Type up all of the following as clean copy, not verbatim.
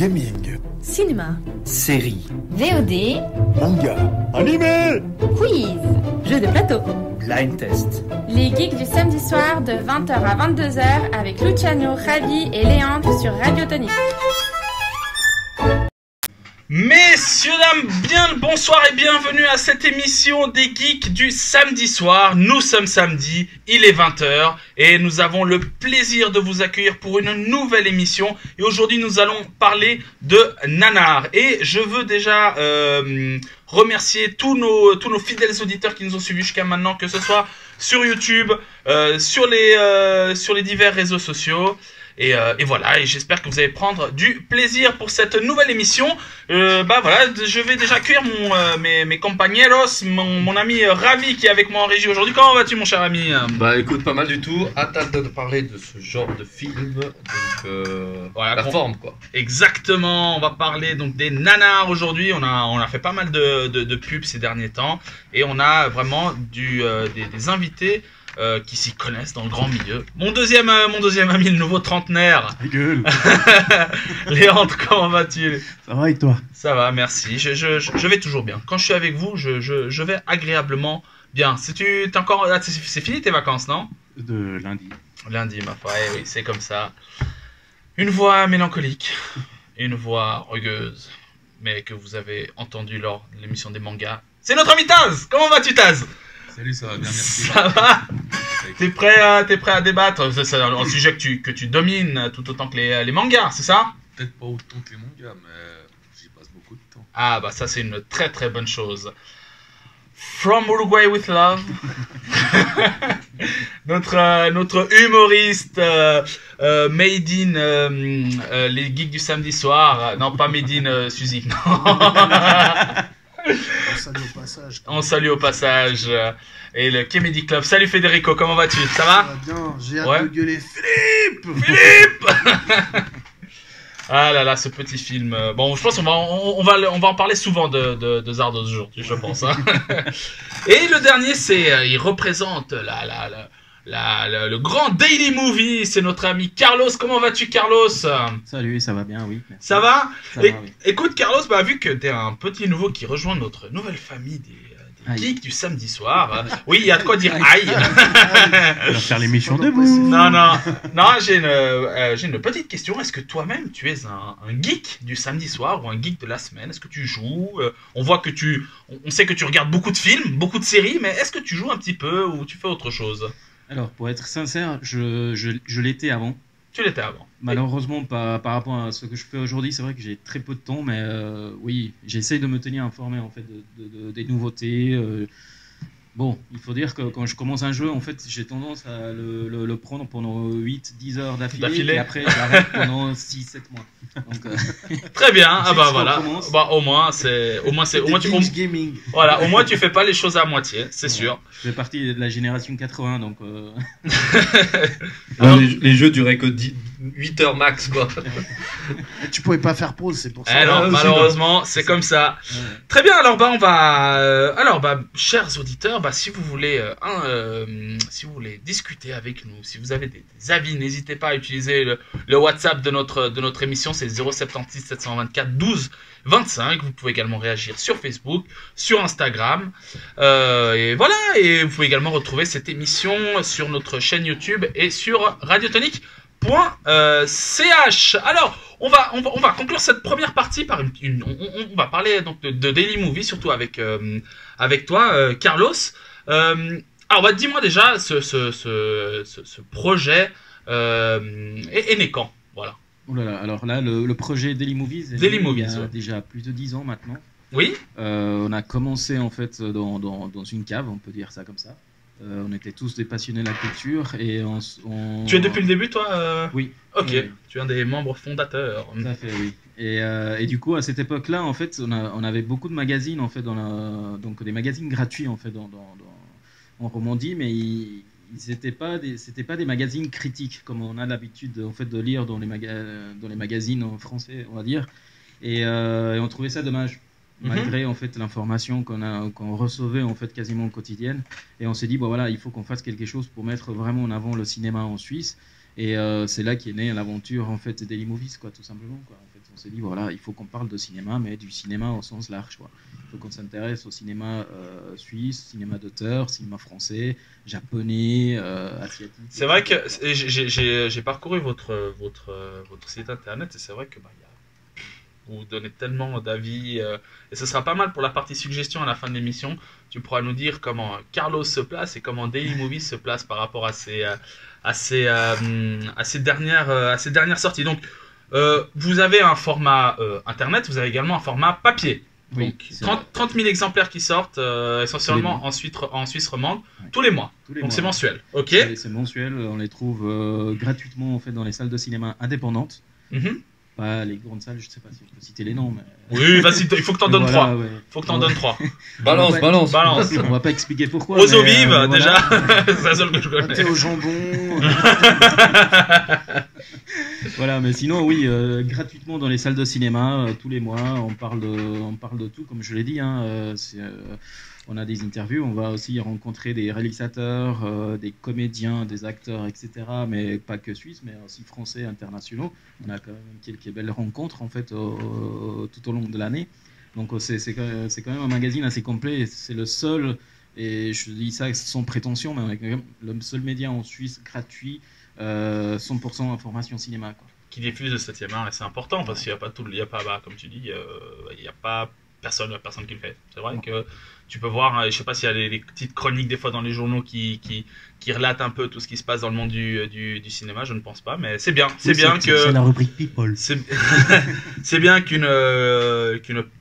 gaming, cinéma, série, VOD, manga, animé, quiz, jeux de plateau, blind test. Les geeks du samedi soir de 20h à 22h avec Luciano, Ravi et Léandre sur Radio Tonique. Messieurs, dames, bien le bonsoir et bienvenue à cette émission des geeks du samedi soir. Nous sommes samedi, il est 20h et nous avons le plaisir de vous accueillir pour une nouvelle émission. Et aujourd'hui, nous allons parler de nanar. Et je veux déjà remercier tous nos fidèles auditeurs qui nous ont suivis jusqu'à maintenant, que ce soit sur YouTube, sur les divers réseaux sociaux. Et voilà, et j'espère que vous allez prendre du plaisir pour cette nouvelle émission. Voilà, je vais déjà accueillir mes compañeros, mon ami Ravi qui est avec moi en régie aujourd'hui. Comment vas-tu, mon cher ami? Bah écoute, pas mal du tout. Hâte de parler de ce genre de film. Donc voilà, la forme quoi. Exactement, on va parler donc des nanars aujourd'hui. On a fait pas mal de pubs ces derniers temps. Et on a vraiment des invités qui s'y connaissent dans le grand milieu. Mon deuxième ami, le nouveau trentenaire. ta gueule. Léandre, comment vas-tu? Ça va et toi? Ça va, merci. Je vais toujours bien. Quand je suis avec vous, je vais agréablement bien. T'es encore... c'est fini tes vacances, non? De lundi. Lundi, ma foi, oui, c'est comme ça. Une voix mélancolique, une voix rugueuse, mais que vous avez entendu lors de l'émission des mangas. C'est notre ami Taz. Comment vas-tu, Taz? Salut, ça va bien, merci. Ça va? T'es prêt à débattre? C'est un sujet que tu domines tout autant que les mangas, c'est ça? Peut-être pas autant que les mangas, mais j'y passe beaucoup de temps. Ah bah ça c'est une très très bonne chose. From Uruguay with Love, notre humoriste made in les geeks du samedi soir. Non, pas made in Suzy. On salue au passage. On salue au passage. Et le Comedy Club. Salut Federico, comment vas-tu? Ça va? Ça va bien, j'ai hâte Ouais. de gueuler Philippe. Philippe. Ah là là, ce petit film. Bon, je pense qu'on va en parler souvent de Zardos aujourd'hui, je pense. Hein. Et le dernier, il représente le grand daily movie. C'est notre ami Carlos. Comment vas-tu, Carlos? Salut, ça va bien, oui. Merci. Ça va? Ça va, oui. Écoute, Carlos, vu que t'es un petit nouveau qui rejoint notre nouvelle famille des geeks du samedi soir. Oui, il y a de quoi dire aïe. On va faire l'émission debout. Non, j'ai une petite question. Est-ce que toi-même, tu es un geek du samedi soir ou un geek de la semaine? Est-ce que tu joues? On voit que on sait que tu regardes beaucoup de films, beaucoup de séries, mais est-ce que tu joues un petit peu ou tu fais autre chose? Alors, pour être sincère, je l'étais avant. Tu l'étais avant. Malheureusement, par rapport à ce que je fais aujourd'hui, c'est vrai que j'ai très peu de temps, mais oui, j'essaye de me tenir informé en fait des nouveautés. Bon, il faut dire que quand je commence un jeu, en fait, j'ai tendance à le prendre pendant 8-10 heures d'affilée, et après j'arrête pendant 6-7 mois. Donc, très bien, ah bah on voilà. commence. Bah au moins Gaming. voilà, au moins tu fais pas les choses à moitié, c'est sûr. Je fais partie de la génération 80, donc... Les jeux duraient que 8 heures max quoi. Mais tu pouvais pas faire pause, c'est pour ça. Alors, malheureusement, c'est comme ça. Ouais. Très bien, alors chers auditeurs, si vous voulez discuter avec nous, si vous avez des avis, n'hésitez pas à utiliser le WhatsApp de notre émission, c'est 076 724 12 25. Vous pouvez également réagir sur Facebook, sur Instagram, et voilà. Et vous pouvez également retrouver cette émission sur notre chaîne YouTube et sur radiotonique.ch. Alors, on va conclure cette première partie par on va parler donc de Daily Movie, surtout avec toi, Carlos. Alors, dis-moi déjà, ce projet est né quand? Voilà. Oh là là, alors là, le projet Daily Movies, il y a déjà plus de 10 ans maintenant. Oui. On a commencé en fait dans une cave, on peut dire ça comme ça. On était tous des passionnés de la culture et Tu es depuis le début, toi? Oui. Ok. Oui. Tu es un des membres fondateurs. Tout à fait, oui. Et du coup, à cette époque-là, en fait, on avait beaucoup de magazines en fait donc des magazines gratuits en fait en Romandie, mais c'était pas des magazines critiques comme on a l'habitude en fait de lire dans les magazines en français, on va dire. Et on trouvait ça dommage. Malgré en fait l'information qu'on recevait en fait quasiment quotidienne, et on s'est dit voilà, il faut qu'on fasse quelque chose pour mettre vraiment en avant le cinéma en Suisse. Et c'est là qu'est née l'aventure en fait Daily Movies, quoi, tout simplement, quoi, en fait. on s'est dit, voilà, il faut qu'on parle de cinéma, mais du cinéma au sens large, quoi. Il faut qu'on s'intéresse au cinéma suisse, cinéma d'auteur, cinéma français, japonais, asiatique. C'est vrai que j'ai parcouru votre site internet et c'est vrai que vous donnez tellement d'avis et ce sera pas mal pour la partie suggestion à la fin de l'émission. Tu pourras nous dire comment Carlos se place et comment Daily Movies se place par rapport à ces dernières sorties. Donc, vous avez un format internet, vous avez également un format papier. Oui, Donc 30 000 exemplaires qui sortent essentiellement en Suisse romande tous les mois. Donc c'est mensuel. Ok. C'est mensuel. On les trouve gratuitement en fait dans les salles de cinéma indépendantes. Pas les grandes salles, je sais pas si on peut citer les noms. Mais... Oui, vas-y, il faut que t'en donnes 3. Ouais. Faut que t'en donnes 3. Balance. On va pas expliquer pourquoi. Aux eaux vives, déjà. C'est la seule que je connais. Pâté au jambon. Voilà, mais sinon, oui, gratuitement dans les salles de cinéma, tous les mois, on parle de tout, comme je l'ai dit. On a des interviews, on va aussi rencontrer des réalisateurs, des comédiens, des acteurs, etc. Mais pas que suisses, mais aussi français, internationaux. On a quand même quelques belles rencontres, en fait, tout au long de l'année. Donc, c'est quand même un magazine assez complet. C'est le seul, et je dis ça sans prétention, mais on est quand même le seul média en Suisse gratuit, 100% information cinéma, quoi. Qui diffuse le 7e art, et c'est important parce qu'il n'y a pas comme tu dis, il n'y a pas personne qui le fait. C'est vrai que tu peux voir, je sais pas s'il y a les petites chroniques des fois dans les journaux qui relatent un peu tout ce qui se passe dans le monde du cinéma, je ne pense pas, mais c'est bien, c'est la rubrique People. C'est bien qu'une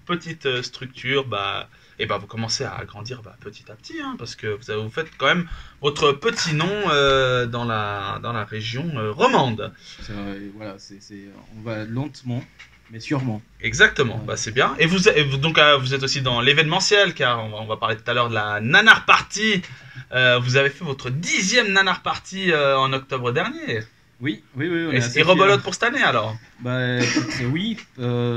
petite structure, vous commencez à grandir petit à petit, parce que vous faites quand même votre petit nom dans la région romande. Voilà, on va lentement, mais sûrement. Exactement, c'est bien. Et vous êtes aussi dans l'événementiel, car on va parler tout à l'heure de la Nanar Party. Vous avez fait votre 10e Nanar Party en octobre dernier. Oui. Et rebelote pour cette année alors? Oui,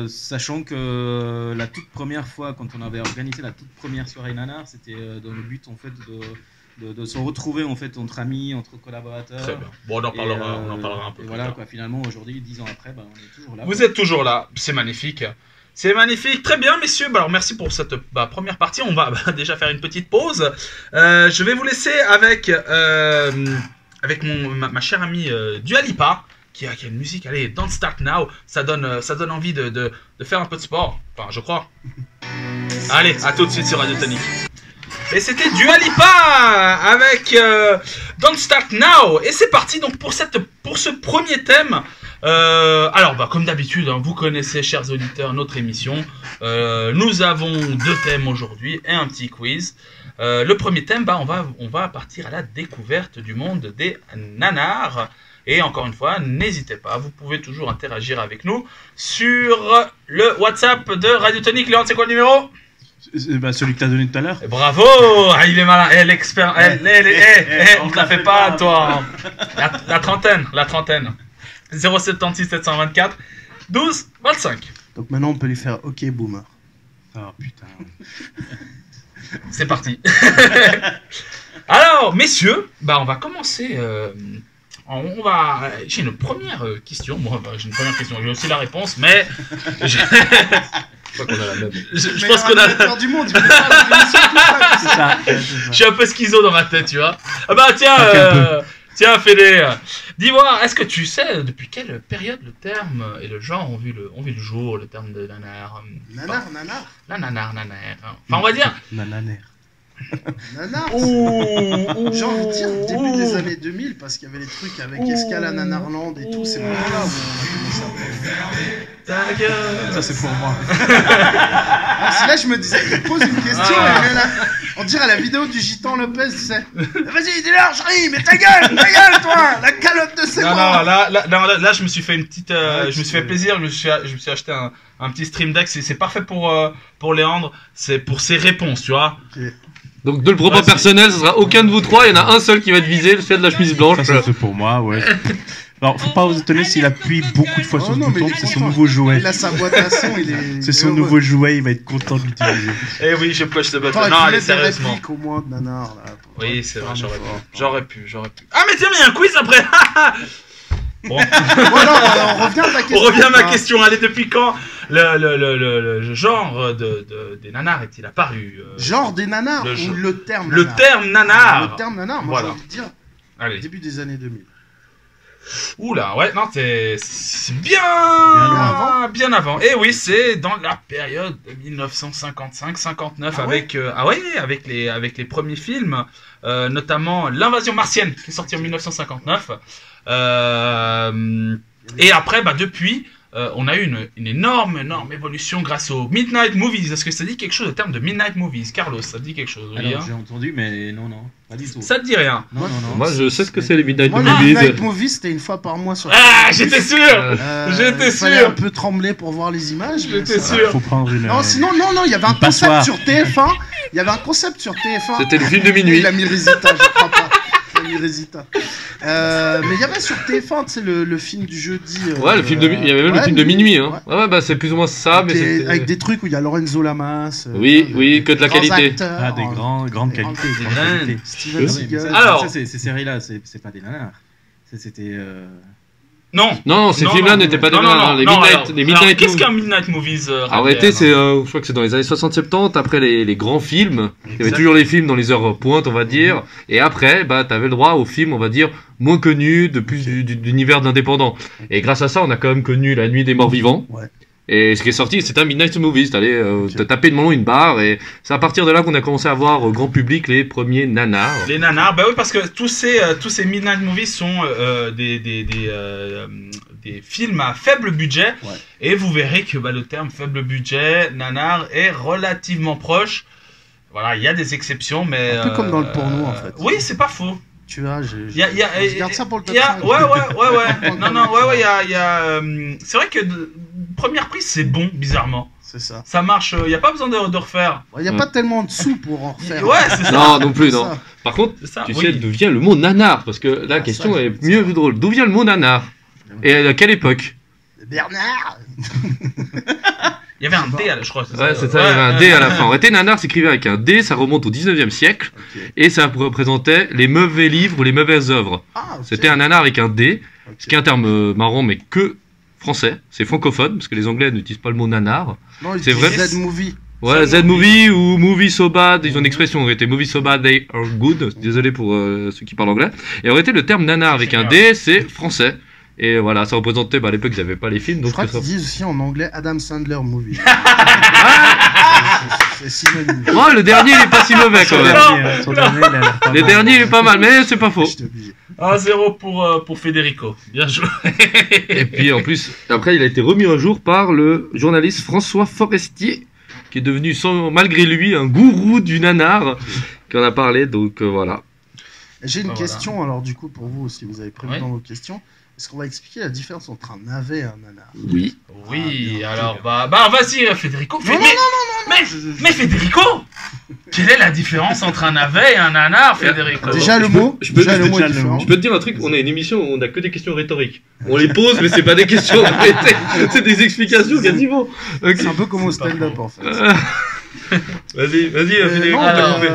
sachant que la toute première fois, quand on avait organisé la toute première soirée Nanar, c'était dans le but en fait de se retrouver en fait entre amis, entre collaborateurs. Très bien. Bon, on en parlera un peu. Et voilà, quoi, finalement aujourd'hui, 10 ans après, on est toujours là. Vous êtes toujours là, c'est magnifique. C'est magnifique, très bien messieurs. Alors merci pour cette première partie. On va déjà faire une petite pause. Je vais vous laisser avec ma chère amie Dua Lipa, qui a une musique, allez, Don't Start Now, ça donne envie de faire un peu de sport, enfin je crois. Allez, à tout de suite sur Radio Tonic. Et c'était Dua Lipa avec Don't Start Now. Et c'est parti donc pour ce premier thème. Alors comme d'habitude, vous connaissez, chers auditeurs, notre émission. Nous avons 2 thèmes aujourd'hui et un petit quiz. Le premier thème, on va partir à la découverte du monde des nanars. Et encore une fois, n'hésitez pas, vous pouvez toujours interagir avec nous sur le WhatsApp de Radio Tonic. Léon, c'est quoi le numéro? Celui que t'as donné tout à l'heure. Bravo, il est malin, l'expert. On te la fait pas, toi. La trentaine. 076 724 12 25. Donc maintenant, on peut lui faire OK Boomer. Oh putain. C'est parti. Alors, messieurs, on va commencer. J'ai une première question. J'ai une première question. J'ai aussi la réponse, mais. Je crois qu'on a la même. Je pense qu'on a la même. Du monde, il peut faire c'est ça. Je suis un peu schizo dans ma tête, tu vois. Tiens, Fédé, dis-moi, est-ce que tu sais depuis quelle période le terme et le genre ont vu le jour, le terme de nanar? Nanar. La nanar. Enfin, on va dire. Nanar. J'ai envie de dire début des années 2000 parce qu'il y avait les trucs avec Escala Nanarland et tout, c'est vraiment là où ta gueule. Ça c'est pour moi. Si là je me disais, il pose une question et là, on dirait la vidéo du Gitan Lopez, tu sais. Vas-y, dis-leur, chérie, mais ta gueule, toi, la calotte de ses bras. Là, je me suis fait une petite, je me suis fait plaisir, je me suis acheté un petit Stream Deck, c'est parfait pour Léandre, c'est pour ses réponses, tu vois. Okay. Donc de le propos personnel, ce sera aucun de vous trois, il y en a un seul qui va être visé, le fait de la chemise blanche. Ça c'est pour moi, ouais. Alors faut pas vous étonner s'il appuie beaucoup de fois sur ce bouton, c'est son nouveau jouet. Il a sa boîte à son, c'est son nouveau jouet, il va être content de l'utiliser. Eh oui, je push ce button. Non, allez, sérieusement. Au moins de nanar, là, oui, c'est vrai, j'aurais pu. Ah mais tiens, mais il y a un quiz après. Bon. Voilà, on revient à ta question. On revient à ma question. Allez, depuis quand le genre des nanars est-il apparu Genre des nanars Le ou le terme Le nanar? terme nanar. Le terme nanar, moi Voilà. j'ai envie de dire Allez. début des années 2000. Oula, ouais, non, c'est bien avant. bien avant. Et oui, c'est dans la période de 1955-59 Ah ouais avec les premiers films, notamment L'Invasion martienne qui est sorti en 1959. Et après, bah depuis, on a eu une énorme évolution grâce aux Midnight Movies. Est-ce que ça dit quelque chose au terme de Midnight Movies, Carlos? Ça te dit quelque chose? Oui, Alors, hein j'ai entendu, mais non, pas du tout. Ça te dit rien? Non. Moi, je sais ce que c'est les Midnight Moi, le Movies. Midnight Movie, c'était une fois par mois sur. Ah, j'étais sûr. J'étais il fallait sûr. un peu trembler pour voir les images. mais J'étais ça- sûr. Faut prendre une. Non, sinon, non, il y avait un Une concept passoire. sur TF1. Il y avait un concept sur TF1. C'était le film de minuit. Il a mis Résita, je crois pas. Il a mis Résita. Mais il y avait sur TF1, tu sais, le film du jeudi. Ouais, le film de il y avait même le ouais, film de minuit. Hein. ouais. Ouais, bah c'est plus ou moins ça, mais c'était- Avec des trucs où il y a Lorenzo Lamas. Oui, que de la grands qualité. acteurs, Ah, des grandes des qualités. grandes Des grandes qualités. qualités. Steven Ah oui, mais Seagal. ça, Alors- ça, ces séries-là, c'est pas des nanars. C'était. Non. Non, ces Non, films-là non, n'étaient pas des non, nanars. non, Les non, Midnight, alors, les Midnight qu'est-ce Movies. qu'un Midnight Movies Arrêtez, Raphaël c'est, je crois que c'est dans les années 60-70, après les grands films. Il y avait Exact. toujours les films dans les heures pointes, on va dire. Et après, bah, t'avais le droit aux films, on va dire, moins connus, de plus d'univers d'indépendants. Et grâce à ça, on a quand même connu La Nuit des Morts Vivants. Ouais. Et ce qui est sorti, c'était un Midnight Movie. T'allais te taper devant une barre. Et c'est à partir de là qu'on a commencé à voir au grand public les premiers nanars. Les nanars, bah oui, parce que tous ces Midnight Movies sont des films à faible budget. Ouais. Et vous verrez que bah, le terme faible budget, nanar, est relativement proche. Voilà, il y a des exceptions, mais... Un peu comme dans le porno, en fait. Oui, c'est pas faux. Tu vois, Je garde ça pour le top Ouais, 5. ouais. Non, il y a... c'est vrai que première prise, c'est bon, bizarrement. C'est ça. Ça marche, il n'y a pas besoin de refaire. Il n'y a pas tellement de sous pour en refaire. Ouais, c'est ça. Non, non plus, C'est non. ça. Par contre, C'est ça, tu oui. sais d'où vient le mot nanar? Parce que la Ah, question ça, est je- mieux drôle. D'où vient le mot nanar? Et à quelle époque? Bernard. Il y avait un D, je crois. Ouais, c'est ça, il y avait un D à la fin. En réalité, nanar s'écrivait avec un D, ça remonte au 19e siècle, Ok. et ça représentait les mauvais livres ou les mauvaises œuvres. Ah, ok. C'était un nanar avec un D, Ok. ce qui est un terme marrant, mais que français, c'est francophone, parce que les Anglais n'utilisent pas le mot nanar. Non, il c'est dit vrai. Z-Movie. Ouais, Z-movie ou movie so bad, ils ont une expression, en réalité, movie so bad, they are good. Désolé pour ceux qui parlent anglais. Et en réalité, le terme nanar avec un D, c'est français. Et voilà, ça représentait, bah, à l'époque, ils n'avaient pas les films, Je donc crois ça- qu'ils disent aussi en anglais Adam Sandler Movie. C'est synonyme. Oh, le dernier, il est pas si mauvais quand même. Son dernier, il a l'air pas Le mal. dernier, il est pas mal, mais c'est pas faux. J'étais obligé. 1-0 pour Federico. Bien joué. Et puis en plus, après, il a été remis un jour par le journaliste François Forestier, qui est devenu, malgré lui, un gourou du nanar, qui en a parlé, donc voilà. J'ai une Voilà. question, alors du coup, pour vous, si vous avez prévu Oui. dans vos questions. Est-ce qu'on va expliquer la différence entre un navet et un nanar? Oui. Oui, bien, alors, bien. bah vas-y, Federico. Non, non, Mais Federico, quelle est la différence entre un navet et un nanar, Federico? Déjà le mot, je peux- déjà le mot est déjà le différent. mot. Je peux te dire un truc, on a une émission où on a que des questions rhétoriques. On les pose, mais c'est pas des questions en réalité. C'est des explications quasiment. Ok. C'est un peu comme au C'est pas stand-up faux. en fait. Vas-y, Federico, Non, t'as compris.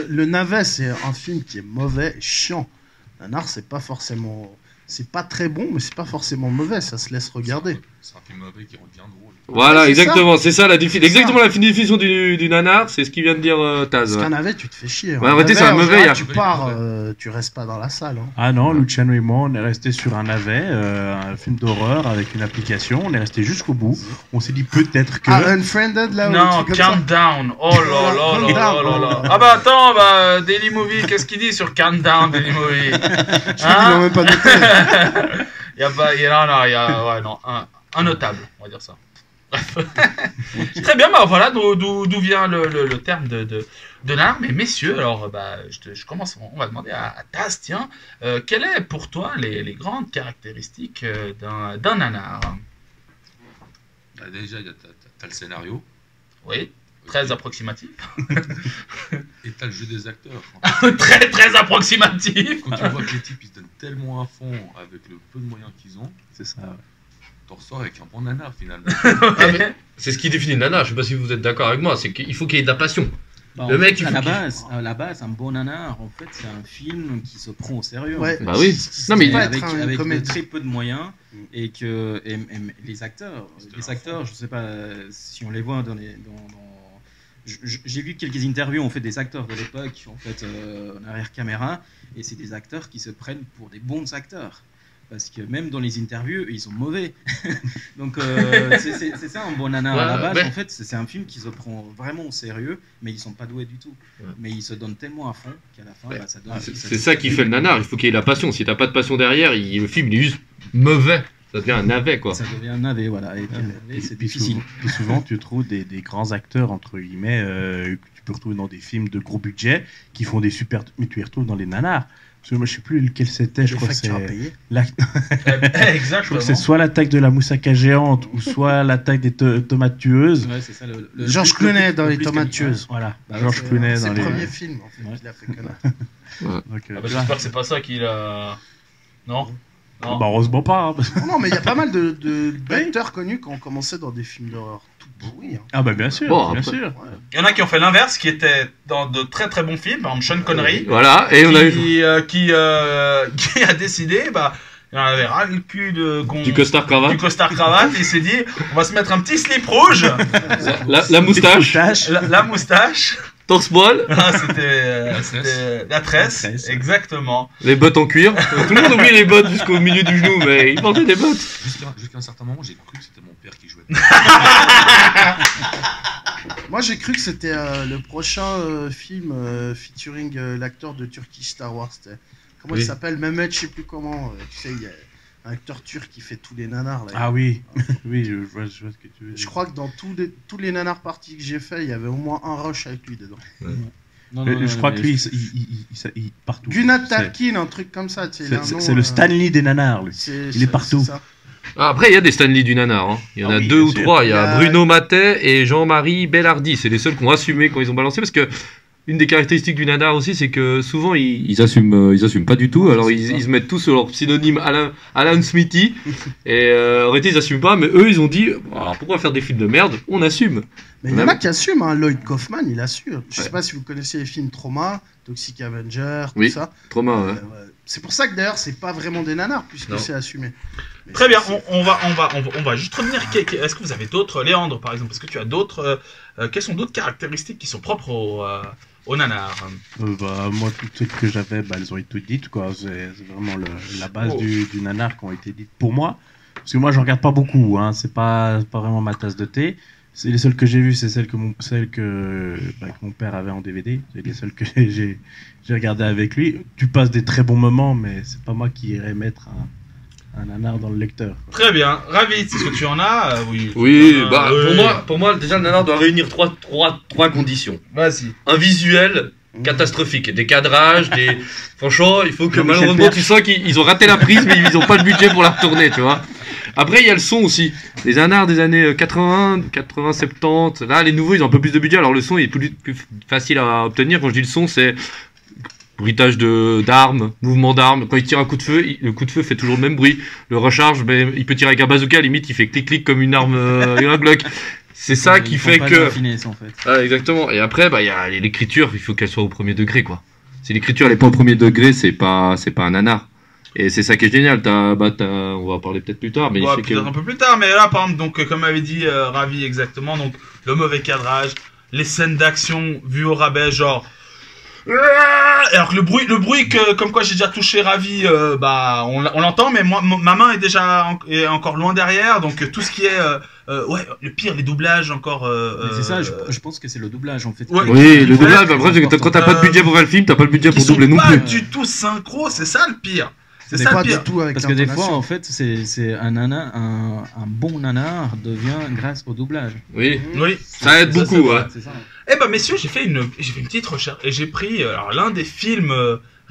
le navet, c'est un film qui est mauvais et chiant. Nanar, c'est pas forcément. C'est pas très bon, mais c'est pas forcément mauvais, ça se laisse regarder. C'est un film mauvais qui revient drôle. Voilà, c'est exactement, c'est ça la définition. C'est ça. Exactement la définition du nanar, c'est ce qu'il vient de dire Taz. Parce ouais. qu'un navet, tu te fais chier. Ouais, en réalité, c'est un en mauvais, général, il y a- Tu pars, tu restes pas dans la salle. Hein. Ah non, Luciano et moi, on est resté sur un navet, un film d'horreur avec une application. On est resté jusqu'au bout. On s'est dit peut-être que. Ah, Unfriended là, ou un Non, truc comme ça. Countdown. Oh là là Countdown, là là là là. oh là. Ah bah attends, bah Daily Movie, qu'est-ce qu'il dit sur Countdown, Daily Movie? Je crois qu'ils l'ont même pas noté. Il y a pas, il y a, non, il y a, ouais, non, un notable, on va dire ça. Bref. Très bien, bah voilà d'où vient le terme de nanar. Mais messieurs, alors bah, je commence, on va demander à Taz, tiens, quelles est pour toi les grandes caractéristiques d'un nanar? Bah, déjà, t'as le scénario Oui, très approximatif. et t'as le jeu des acteurs. Très très approximatif. Quand tu vois que les types ils se donnent tellement à fond avec le peu de moyens qu'ils ont, C'est ça. t'en ressors avec un bon nanar finalement. C'est ce qui définit le nanar, je sais pas si vous êtes d'accord avec moi, c'est qu'il faut qu'il y ait de la passion. Bah, Le en mec, fait, il à faut la base, un bon nanar, en fait, c'est un film qui se prend au sérieux. Ouais. Bah oui. C'est Non, mais pas avec, être une avec de comédie. très peu de moyens et que les acteurs, je sais pas si on les voit dans les j'ai vu quelques interviews en fait des acteurs de l'époque en fait en arrière caméra et c'est des acteurs qui se prennent pour des bons acteurs parce que même dans les interviews ils sont mauvais. Donc c'est ça un bon nanar à la base en fait c'est un film qui se prend vraiment au sérieux mais ils sont pas doués du tout mais ils se donnent tellement à fond qu'à la fin bah, ça donne C'est ça qui fait le nanar, il faut qu'il y ait la passion. Si t'as pas de passion derrière, le film il est juste mauvais. Ça devient un navet quoi. Ça devient un navet, voilà. Et puis, le navet, c'est difficile. Puis souvent, tu trouves des grands acteurs, entre guillemets, que tu peux retrouver dans des films de gros budget, qui font des super... Mais tu les retrouves dans les nanars. Parce que moi, je sais plus lequel c'était, je crois que c'est... Exactement. Je crois que c'est soit l'attaque de la moussaka géante, ou soit l'attaque des tomates tueuses. Ouais, c'est ça, Georges Clooney dans Les Tomates Tueuses. Voilà, Bah, Georges Clooney dans C'est le les... premier film en fait qu'il a fait connaître. Donc, J'espère que c'est pas ça qu'il a. Non. Non. bah, heureusement pas. Hein. Non, mais il y a pas mal d'acteurs connus qui ont commencé dans des films d'horreur tout pourris. Hein. Ah bah bien sûr, Bon, bien après- sûr. Il y en a qui ont fait l'inverse, qui étaient dans de très très bons films, par exemple Sean Connery, Voilà, et on a eu qui a décidé, bah, il en avait ras le cul du costard du cravate, costard cravate, et il s'est dit, on va se mettre un petit slip rouge, la moustache, la moustache, torse poil, ah, c'était la tresse, La tresse. exactement. les bottes en cuir. Tout le monde oublie les bottes jusqu'au milieu du genou, mais il portait des bottes. Jusqu'à un certain moment, j'ai cru que c'était mon père qui jouait. Moi j'ai cru que c'était le prochain film featuring l'acteur de Turkish Star Wars. Comment Oui. il s'appelle Mehmet, je sais plus comment. Tu sais, il y a un acteur turc qui fait tous les nanars. Là. Ah oui, oui, je vois ce que tu veux dire. Je crois que dans tous les nanars parties que j'ai fait, il y avait au moins un rush avec lui dedans. Je crois que lui, il partout. Gunnar C'est- Tarkin, un truc comme ça. Tu sais, il a un nom, C'est le Stanley des nanars, lui. Il est partout. c'est ça. Ah, après, il y a des Stanley du nanar. Hein. Il y en Ah a oui, deux bien ou sûr. trois. Il y Il y a a- Bruno Mattei et Jean-Marie Bellardi. C'est les seuls qui ont assumé quand ils ont balancé. Parce que une des caractéristiques du nanar aussi, c'est que souvent, ils assument pas du tout. Alors, ils se mettent tous sur leur synonyme Alan Smithy. Et en réalité, ils assument pas. Mais eux, ils ont dit alors, pourquoi faire des films de merde? On assume. Mais il y en a qui assument, hein. Lloyd Kaufman, il assure. Je Ouais. sais pas si vous connaissez les films Trauma, Toxic Avenger, tout Oui. ça. Trauma, ouais. Ouais. C'est pour ça que d'ailleurs, c'est pas vraiment des nanars, puisque Non. c'est assumé. Mais Très bien, c'est- on va juste revenir. Est-ce que vous avez d'autres, Léandre par exemple? Est-ce que tu as d'autres, quelles sont d'autres caractéristiques qui sont propres au nanar? Bah, moi, toutes celles que j'avais, bah, elles ont été dites, quoi. C'est vraiment la base Oh. du nanar qui ont été dites pour moi. Parce que moi, je regarde pas beaucoup, hein. C'est pas vraiment ma tasse de thé. C'est les seules que j'ai vues, c'est celles que mon père avait en DVD. C'est les seules que j'ai regardées avec lui. Tu passes des très bons moments, mais c'est pas moi qui irais mettre un nanar dans le lecteur. Très bien, Ravi, est-ce que tu en as? Oui. Oui, Ah, bah, oui. pour moi, déjà, le nanar doit réunir trois conditions. Vas-y. Un visuel catastrophique, des cadrages, franchement, il faut que Jean-Michel malheureusement Perche. tu sens qu'ils ont raté la prise, mais ils ont pas le budget pour la retourner, tu vois. Après, il y a le son aussi. Les nanars des années 80, 70, là, les nouveaux, ils ont un peu plus de budget, alors le son est plus facile à obtenir. Quand je dis le son, c'est bruitage d'armes, mouvement d'armes. Quand il tire un coup de feu, le coup de feu fait toujours le même bruit. Le recharge, ben, il peut tirer avec un bazooka, limite, il fait clic-clic comme une arme, un Glock. C'est ça qui Ils font fait pas que... de la finesse, en fait. Ah, exactement. Et après, bah, il y a l'écriture, il faut qu'elle soit au premier degré, quoi. Si l'écriture elle est pas au premier degré, c'est pas un nanar. Et c'est ça qui est génial. On va en parler peut-être plus tard, mais Ouais, je sais peut-être un peu plus tard, mais là, par exemple, donc, comme avait dit Ravi exactement, donc le mauvais cadrage, les scènes d'action vues au rabais, genre. Alors que le bruit que, comme quoi j'ai déjà touché Ravi, bah, on l'entend, mais moi, ma main est déjà est encore loin derrière, donc tout ce qui est, ouais, le pire, les doublages encore. Mais c'est ça, je pense que c'est le doublage, en fait. Ouais. Oui, le doublage, après, c'est que quand t'as pas de budget pour faire le film, t'as pas le budget qui pour sont doubler non pas plus. du tout synchro, c'est ça le pire. C'est Mais ça pas le pire. du tout avec Parce que des fois, l'intonation. en fait, c'est un bon nanar devient grâce au doublage. Oui, Oui. ça aide Ça, beaucoup, c'est ouais. vrai. C'est ça. Eh ben messieurs, j'ai fait une petite recherche et j'ai pris alors l'un des films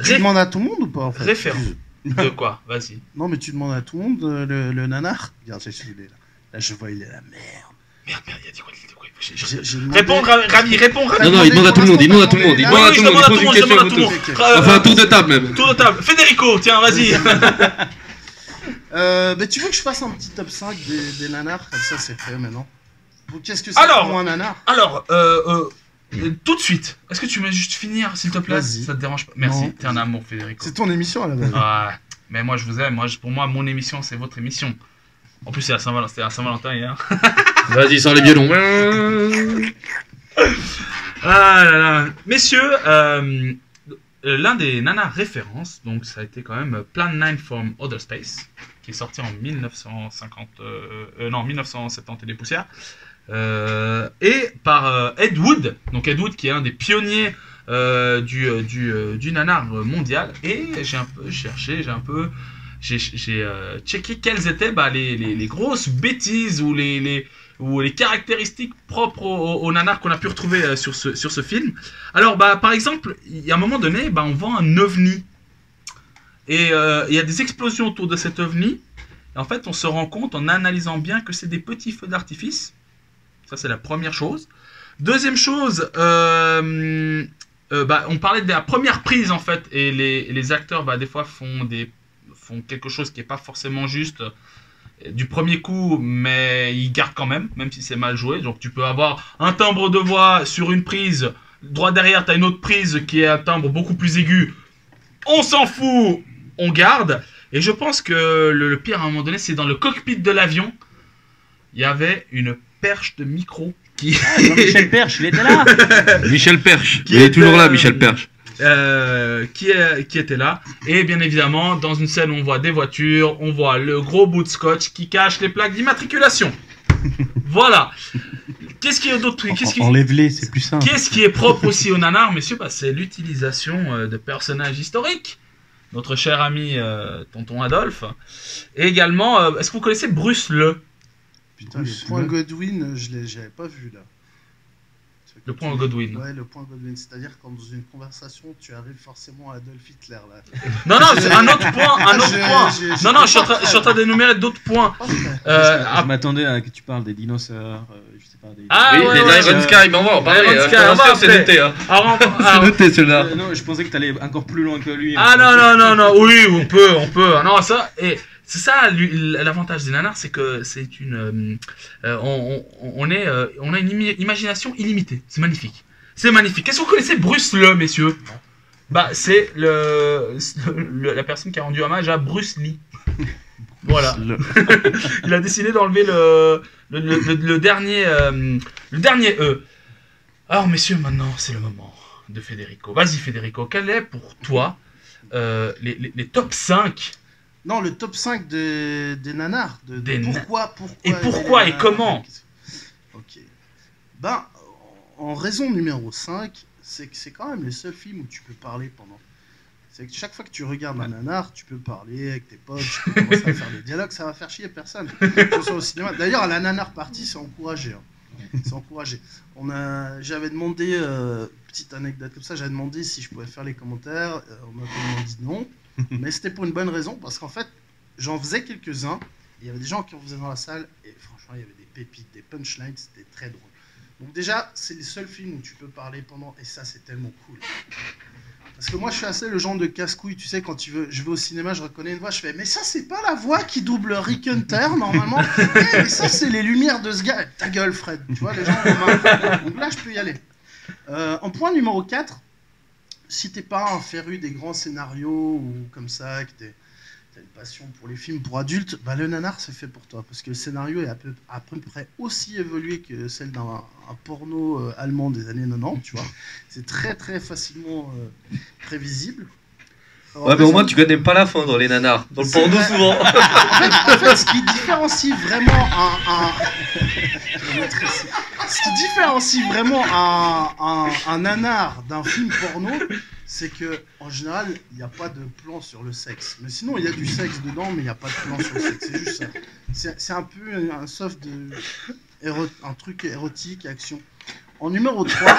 Tu demandes à tout le monde ou pas en fait référents. De quoi? Vas-y. Non, mais tu demandes à tout le monde le nanar. Regarde, c'est celui-là. Là, je vois, il est la merde. Merde, il a dit quoi? J'ai demandé- Réponds, Ravi, réponds, Ravi. Non, non, il demande à tout le monde, il demande à tout le monde, il demande à Oui, tout je le monde, demande à il tout le pose une monde, je demande à question. tout le monde. Enfin, un tour de table même. Tour de table. Federico, tiens, vas-y. Mais tu veux que je fasse un petit top 5 des nanars? Comme ça, c'est fait maintenant. Qu'est-ce que c'est Alors, pour moi un nanar? Alors, Tout de suite. Est-ce que tu veux juste finir, s'il te plaît? Vas-y. Ça te dérange pas? Merci, Non. t'es un amour, Federico. C'est ton émission à la base. Ah, mais moi, je vous aime. Pour moi, mon émission, c'est votre émission. En plus, c'était à Saint-Valentin hier. Vas-y, sors les violons. Ah là là. Messieurs, l'un des nanas références, donc ça a été quand même Plan 9 from Outer Space, qui est sorti en 1970 et des poussières, et par Ed Wood, donc Ed Wood qui est un des pionniers du nanar mondial, et j'ai un peu cherché, j'ai checké quelles étaient les grosses bêtises ou les caractéristiques propres au nanar qu'on a pu retrouver sur ce film. Alors, par exemple, il y a un moment donné, on voit un ovni. Et il y a des explosions autour de cet ovni. Et en fait, on se rend compte, en analysant bien, que c'est des petits feux d'artifice. Ça, c'est la première chose. Deuxième chose, on parlait de la première prise, en fait. Et les acteurs, des fois, font quelque chose qui n'est pas forcément juste du premier coup, mais ils gardent quand même si c'est mal joué. Donc tu peux avoir un timbre de voix sur une prise, droit derrière tu as une autre prise qui est un timbre beaucoup plus aigu, on s'en fout, on garde. Et je pense que le pire à un moment donné, c'est dans le cockpit de l'avion, il y avait une perche de micro qui... Michel Perche, il était là. Michel Perche. Il est toujours là, Michel Perche. Qui était là, et bien évidemment dans une scène où on voit des voitures, on voit le gros bout de scotch qui cache les plaques d'immatriculation. Voilà. Qu'est-ce qui est d'autre? Enlève-les, c'est plus simple. Qu'est-ce qui est propre aussi au nanar, messieurs? C'est l'utilisation de personnages historiques. Notre cher ami tonton Adolphe. Et également, est-ce que vous connaissez Bruce Lee? Putain, le point Godwin, j'avais pas vu là. Le point Godwin. Ouais, le point Godwin. C'est-à-dire quand dans une conversation, tu arrives forcément à Adolf Hitler là. Non, c'est un autre point. Non, je suis en train d'énumérer d'autres points. Je m'attendais à que tu parles des dinosaures, je sais pas, des... Oui, des Iron Sky, mais on va en parler. Iron Sky, on va c'est noté. C'est noté celui-là. Non, je pensais que t'allais encore plus loin que lui. Ah non, oui, on peut. Ah non, ça, et c'est ça l'avantage des nanars, c'est que c'est une... on a une imagination illimitée, c'est magnifique. C'est magnifique. Qu'est-ce que vous connaissez Bruce Lee, messieurs? C'est la personne qui a rendu hommage à Bruce Lee. Voilà. Il a décidé d'enlever le dernier E. Alors, messieurs, maintenant, c'est le moment de Federico. Vas-y, Federico, quel est pour toi les top 5? Non, le top 5 des nanars. Pourquoi et pourquoi et comment? Ok. En raison numéro 5, c'est que c'est quand même le seul film où tu peux parler pendant. C'est que chaque fois que tu regardes un nanar, tu peux parler avec tes potes, tu peux commencer à faire des dialogues, ça va faire chier personne. Que ce soit au cinéma. D'ailleurs, à la nanar party, c'est encouragé. C'est encouragé. J'avais demandé, petite anecdote comme ça, j'avais demandé si je pouvais faire les commentaires. On m'a complètement dit non. Mais c'était pour une bonne raison, parce qu'en fait, j'en faisais quelques-uns. Il y avait des gens qui en faisaient dans la salle, et franchement, il y avait des pépites, des punchlines, c'était très drôle. Donc déjà, c'est les seuls films où tu peux parler pendant, et ça, c'est tellement cool. Parce que moi, je suis assez le genre de casse-couille, tu sais, quand je vais au cinéma, je reconnais une voix, je fais, mais ça, c'est pas la voix qui double Rick Hunter, normalement. Mais ça, c'est les lumières de ce gars. Ta gueule, Fred. Tu vois, les gens, donc là, je peux y aller. En point numéro 4, si t'es pas un féru des grands scénarios ou comme ça, que t'as une passion pour les films pour adultes, le nanar c'est fait pour toi parce que le scénario est à peu près aussi évolué que celle d'un porno allemand des années 90, tu vois. C'est très très facilement prévisible. Alors, ouais, mais au moins tu connais pas la fin dans les nanars. Dans le porno souvent. En fait, ce qui différencie vraiment un nanar d'un film porno, c'est que en général, il n'y a pas de plan sur le sexe. Mais sinon, il y a du sexe dedans, mais il n'y a pas de plan sur le sexe. C'est juste ça. C'est un peu un soft un truc érotique, action. En numéro 3,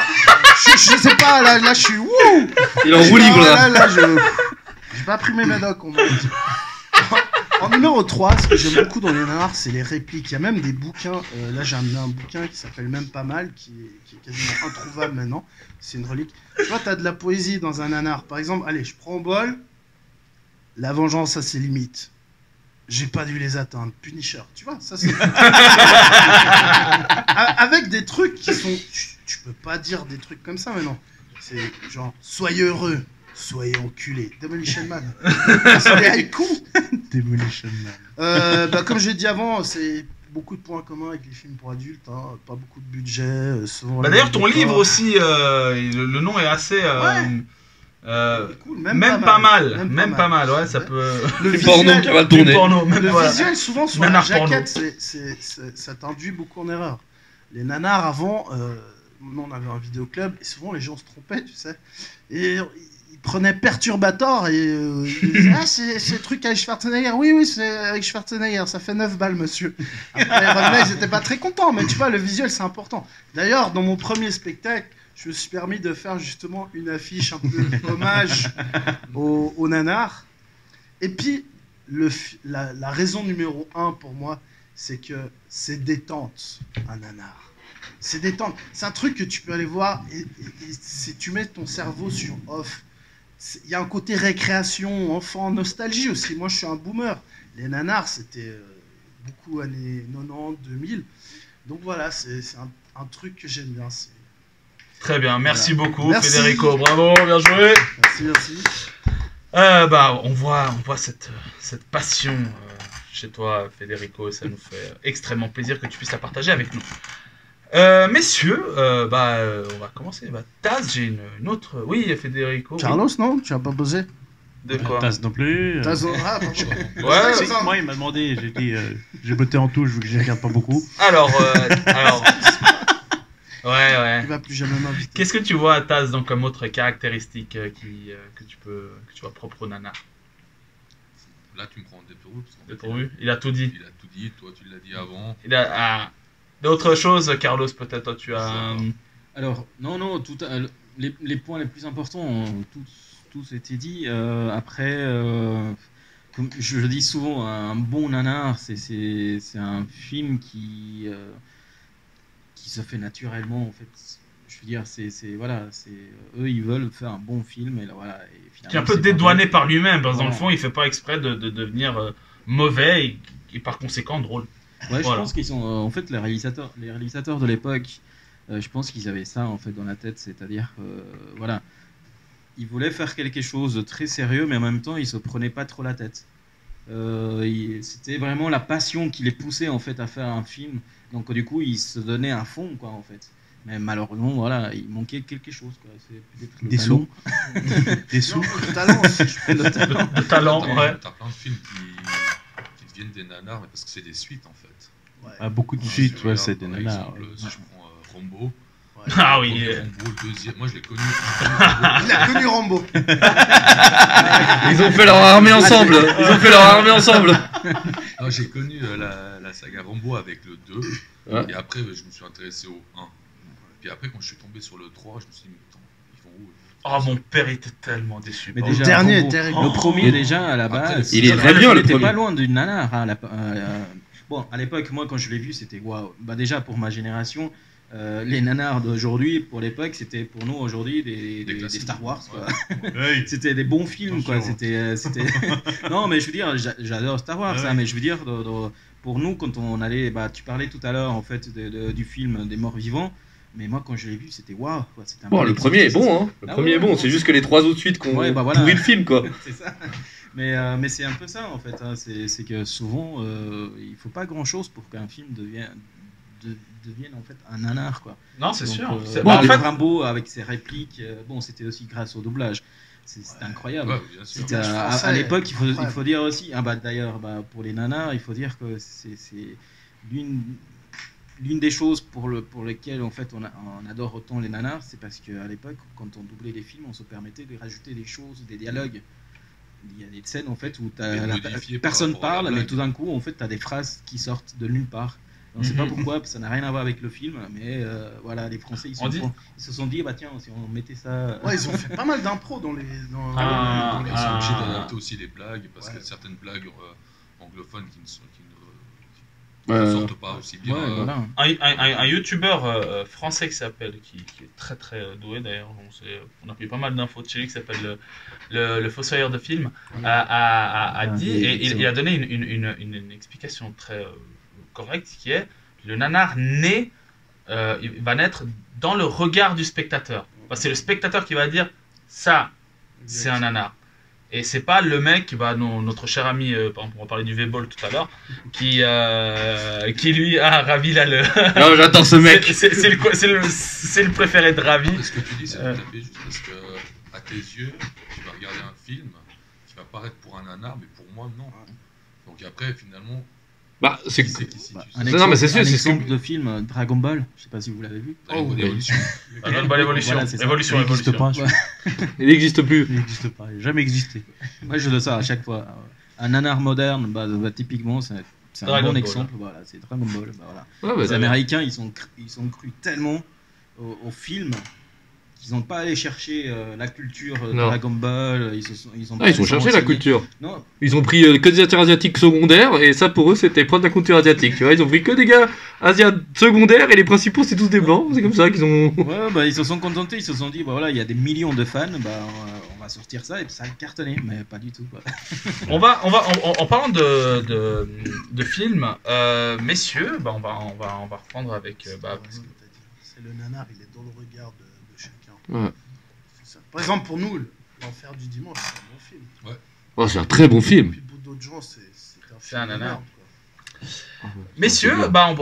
je sais pas, là je suis... Wouh, il est en roue libre là. J'ai pas pris mes médocs, on m'a dit. En numéro 3, ce que j'aime beaucoup dans les nanars, c'est les répliques. Il y a même des bouquins. Là, j'ai amené un bouquin qui s'appelle Même pas mal, qui est quasiment introuvable maintenant. C'est une relique. Tu vois, t'as de la poésie dans un nanar. Par exemple, allez, je prends au bol. La vengeance a ses limites. j'ai pas dû les atteindre. Punisher, tu vois, ça c'est. Avec des trucs qui sont. Tu peux pas dire des trucs comme ça maintenant. C'est genre, soyez heureux, soyez enculés. Demolition Man. C'est des haïkus. Demolition Man. Comme j'ai dit avant, c'est beaucoup de points communs avec les films pour adultes. Hein. Pas beaucoup de budget. Souvent D'ailleurs, ton livre aussi, le nom est assez. Cool, même pas mal. Même pas mal, ouais, ça peut. Le Du porno qui va tourner. Le visuel, souvent sur la Nanar jaquette, ça t'induit beaucoup en erreur. Les nanars avant, nous on avait un vidéoclub et souvent les gens se trompaient, tu sais. Et ils prenaient Perturbator et ils disaient ah, c'est le truc avec Schwarzenegger. Oui, c'est avec Schwarzenegger, ça fait 9 balles, monsieur. Après, les Rednecks, ils étaient pas très contents, mais tu vois, le visuel c'est important. D'ailleurs, dans mon premier spectacle, je me suis permis de faire justement une affiche un peu hommage au nanar. Et puis, la raison numéro 1 pour moi, c'est que c'est détente, un nanar. C'est détente. C'est un truc que tu peux aller voir et si tu mets ton cerveau sur off, il y a un côté récréation, enfant, nostalgie aussi. Moi, je suis un boomer. Les nanars, c'était beaucoup années 90, 2000. Donc voilà, c'est un truc que j'aime bien. Très bien, merci beaucoup, Merci. Federico. Bravo, bien joué. Merci. On voit cette passion chez toi, Federico, et ça nous fait extrêmement plaisir que tu puisses la partager avec nous. Messieurs, on va commencer. Taz, j'ai une autre. Oui, Federico. Carlos, non? Tu as pas posé? De quoi? Taz non plus. Taz, ah, pardon. Ouais, Si, moi, il m'a demandé, j'ai dit, j'ai botté en touche vu que je regarde pas beaucoup. alors. Ouais. Il va plus jamais m'inviter. Qu'est-ce que tu vois, Taz, donc, comme autre caractéristique que tu vois propre au nanar? Là, tu me prends dépourvu. Dépourvu? Il a tout dit. Il a tout dit, toi, tu l'as dit avant. D'autres choses, Carlos, peut-être, toi, tu as. Alors, non, les points les plus importants ont tous été dit. Après, comme je le dis souvent, un bon nanar, c'est un film qui se fait naturellement, en fait. Je veux dire, eux, ils veulent faire un bon film, et là, voilà. Et finalement, Qui est un peu c'est dédouané pas par lui-même, parce que dans le Voilà. fond, il fait pas exprès de devenir mauvais et par conséquent drôle. Ouais, je Voilà. pense qu'ils sont en fait les réalisateurs de l'époque. Je pense qu'ils avaient ça en fait dans la tête, c'est-à-dire voilà, ils voulaient faire quelque chose de très sérieux, mais en même temps ils se prenaient pas trop la tête. C'était vraiment la passion qui les poussait en fait à faire un film. Donc du coup ils se donnaient à fond quoi en fait. Mais malheureusement voilà, il manquait quelque chose quoi. C'est peut-être le Des talent. Des sous. Le talent aussi, je pense. Le talent, ouais. T'as plein de films qui deviennent des nanars, mais parce que c'est des suites en fait. Ah, beaucoup de Si suites, je ouais, regarde, c'est des par nanars. exemple, Si je prends Rambo. Ah oui. Rambo, le deuxième. Moi, je l'ai connu. Il a connu Rambo. Ils ont fait leur armée ensemble. Non, j'ai connu la saga Rambo avec le 2. Ouais. Et après, je me suis intéressé au 1. Puis après, quand je suis tombé sur le 3, je me suis dit, mais attends, ils vont où Oh, mon père était tellement déçu. Mais par déjà, Le dernier Rambo, est terrible. le premier Il- déjà à la base. il est très bien, le était premier. pas loin d'une nanar. Hein, bon, à l'époque, moi quand je l'ai vu, c'était waouh. Bah déjà pour ma génération, les nanars d'aujourd'hui, pour l'époque, c'était pour nous aujourd'hui des classiques. Star Wars. Quoi. Ouais. C'était des bons films, quoi. Attention. C'était. Non, mais je veux dire, j'adore Star Wars, Ouais. hein, mais je veux dire, pour nous, quand on allait, tu parlais tout à l'heure en fait du film des morts vivants. Mais moi, quand je l'ai vu, c'était waouh. Quoi. C'était un Bon, peu le premier est bon, hein. Le Ah premier ouais, est bon. non, C'est juste que les 3 autres suites qu'on Ouais, bah voilà. pourrit le film, quoi. C'est ça. Mais c'est un peu ça en fait. Hein. C'est que souvent, il faut pas grand chose pour qu'un film devienne en fait un nanar quoi. Non, c'est Donc, sûr. bon, En les fait, Rambo avec ses répliques, bon, c'était aussi grâce au doublage. C'était incroyable. Ouais, bien sûr. C'était à l'époque, il faut dire aussi. D'ailleurs, pour les nanars, il faut dire que c'est l'une des choses pour lesquelles en fait on adore autant les nanars, c'est parce qu'à l'époque, quand on doublait les films, on se permettait de rajouter des choses, des dialogues. Il y a des scènes en fait où Mais modifiées par personne rapport à la parle, mais blague. tout d'un coup, en fait, tu as des phrases qui sortent de nulle part. On ne sait pas pourquoi, parce que ça n'a rien à voir avec le film, mais voilà, les Français ils se sont dit, bah tiens, si on mettait ça. Ouais, ils ont fait pas mal d'impro dans les. Ils sont obligés d'adapter aussi les blagues, parce Ouais. qu'il y a certaines blagues anglophones qui ne sortent pas aussi bien. Ouais, voilà. Un youtubeur français qui est très très doué d'ailleurs, on a pris pas mal d'infos de chez lui, qui s'appelle le Fossoyeur de film, a dit, et il a donné une explication très correcte, qui est le nanar il va naître dans le regard du spectateur. Enfin, c'est le spectateur qui va dire ça, c'est un nanar. Et c'est pas le mec, notre cher ami, par exemple, on va parler du V-Ball tout à l'heure, qui lui a Ravi là le. Non, j'attends ce mec. C'est le préféré de Ravi. Ce que tu dis, c'est tout à fait juste parce que, à tes yeux, tu vas regarder un film qui va paraître pour un nanar, mais pour moi, non. Donc après, finalement. Bah, c'est. qui c'est qui situe ça Non, mais c'est sûr, un c'est ce que- exemple de film Dragon Ball, je sais pas si vous l'avez vu. Dragon Ball Evolution. Dragon Ball Evolution. Voilà, c'est ça. Évolution, Il n'existe évolution. pas. Il n'existe plus. Il n'existe pas. Il n'a jamais existé. Moi je le sais à chaque fois. Un nanar moderne, typiquement, c'est un Dragon bon Ball. exemple. Voilà, c'est Dragon Ball. Voilà. Ouais, Les bah, Américains, ils ont cru tellement au film qu'ils n'ont pas allé chercher la culture de Non. Dragon Ball. Ils ils ont cherché la culture. Non, Ils ont pris que des acteurs asiatiques secondaires, et ça pour eux c'était prendre la culture asiatique. Tu vois, ils ont pris que des gars asiatiques secondaires, et les principaux c'est tous des blancs. C'est comme ça qu'ils ont. ouais, bah, ils se sont contentés. Ils se sont dit, bah, voilà, il y a des millions de fans, bah, on va sortir ça, et puis ça a cartonné. Mais pas du tout. Quoi. En parlant de films, messieurs, bah, on va reprendre avec. C'est Bah, vrai ce que t'as dit. C'est le nanar, il est dans le regard de chacun. Ouais. C'est ça. Par exemple, pour nous, L'Enfer du dimanche, c'est un bon film. Oh, c'est un très bon film. Puis pour d'autres gens, c'est un C'est film un de nanar. merde, quoi. Messieurs, bien. bah,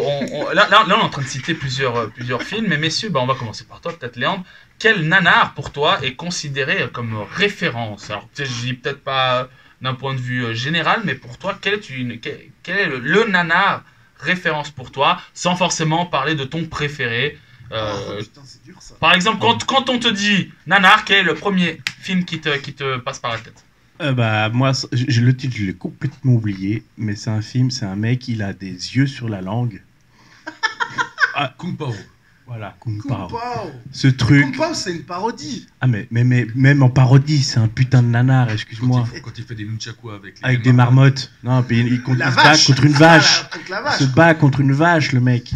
là, on est en train de citer plusieurs films, mais messieurs, bah, on va commencer par toi, peut-être Léandre. Quel nanar pour toi est considéré comme référence? Alors, je dis peut-être pas d'un point de vue général, mais pour toi, quel est le nanar référence pour toi, sans forcément parler de ton préféré? Oh, putain, c'est dur ça. Par exemple, quand on te dit nanar, quel est le premier film qui te passe par la tête? Bah, moi, le titre, je l'ai complètement oublié. Mais c'est un film, c'est un mec, il a des yeux sur la langue. Kung Pao. Voilà, Kung Kung Pao. Pao. Ce truc. Kung Pao, c'est une parodie. Ah, mais même en parodie, c'est un putain de nanar, excuse-moi. Quand il fait des nunchaku avec les Avec des marmottes. Non, puis il se La bat vache. contre une vache. Contre la Il vache. se bat contre une vache, le mec.